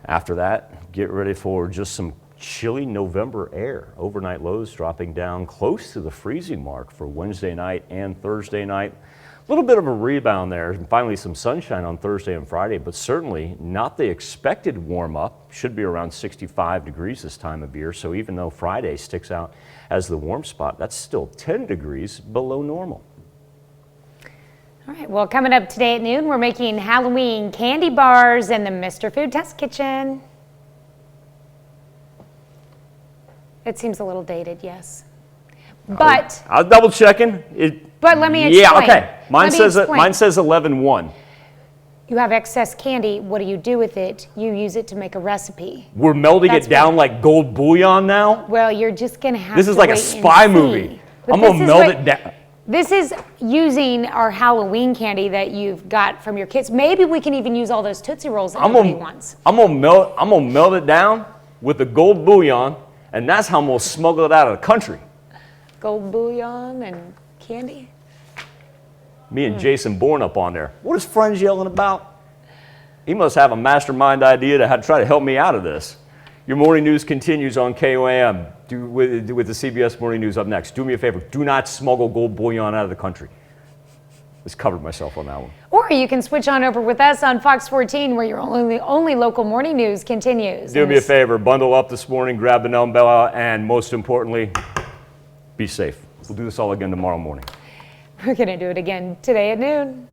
After that, get ready for just some chilly November air. Overnight lows dropping down close to the freezing mark for Wednesday night and Thursday night. A little bit of a rebound there, and finally some sunshine on Thursday and Friday, but certainly not the expected warm up. Should be around 65 degrees this time of year, so even though Friday sticks out as the warm spot, that's still 10 degrees below normal. All right, well, coming up today at noon, we're making Halloween candy bars in the Mr. Food Test Kitchen. It seems a little dated, yes. But I was double checking. But let me explain. Yeah, okay. Mine says 11-1. You have excess candy. What do you do with it? You use it to make a recipe. We're melding it down like gold bullion now? Well, you're just going to have to This is like a spy movie. I'm going to meld it down. This is using our Halloween candy that you've got from your kids. Maybe we can even use all those Tootsie Rolls that everybody wants. I'm gonna melt it down with the gold bullion, and that's how I'm gonna smuggle it out of the country. Gold bullion and candy. Me and Jason Bourne up on there. What is Friends yelling about? He must have a mastermind idea to try to help me out of this. Your morning news continues on KOAM with the CBS Morning News up next. Do me a favor, do not smuggle gold bullion out of the country. Just covered myself on that one. Or you can switch on over with us on Fox 14 where your only local morning news continues. Do me a favor, bundle up this morning, grab an umbrella, and most importantly, be safe. We'll do this all again tomorrow morning. We're going to do it again today at noon.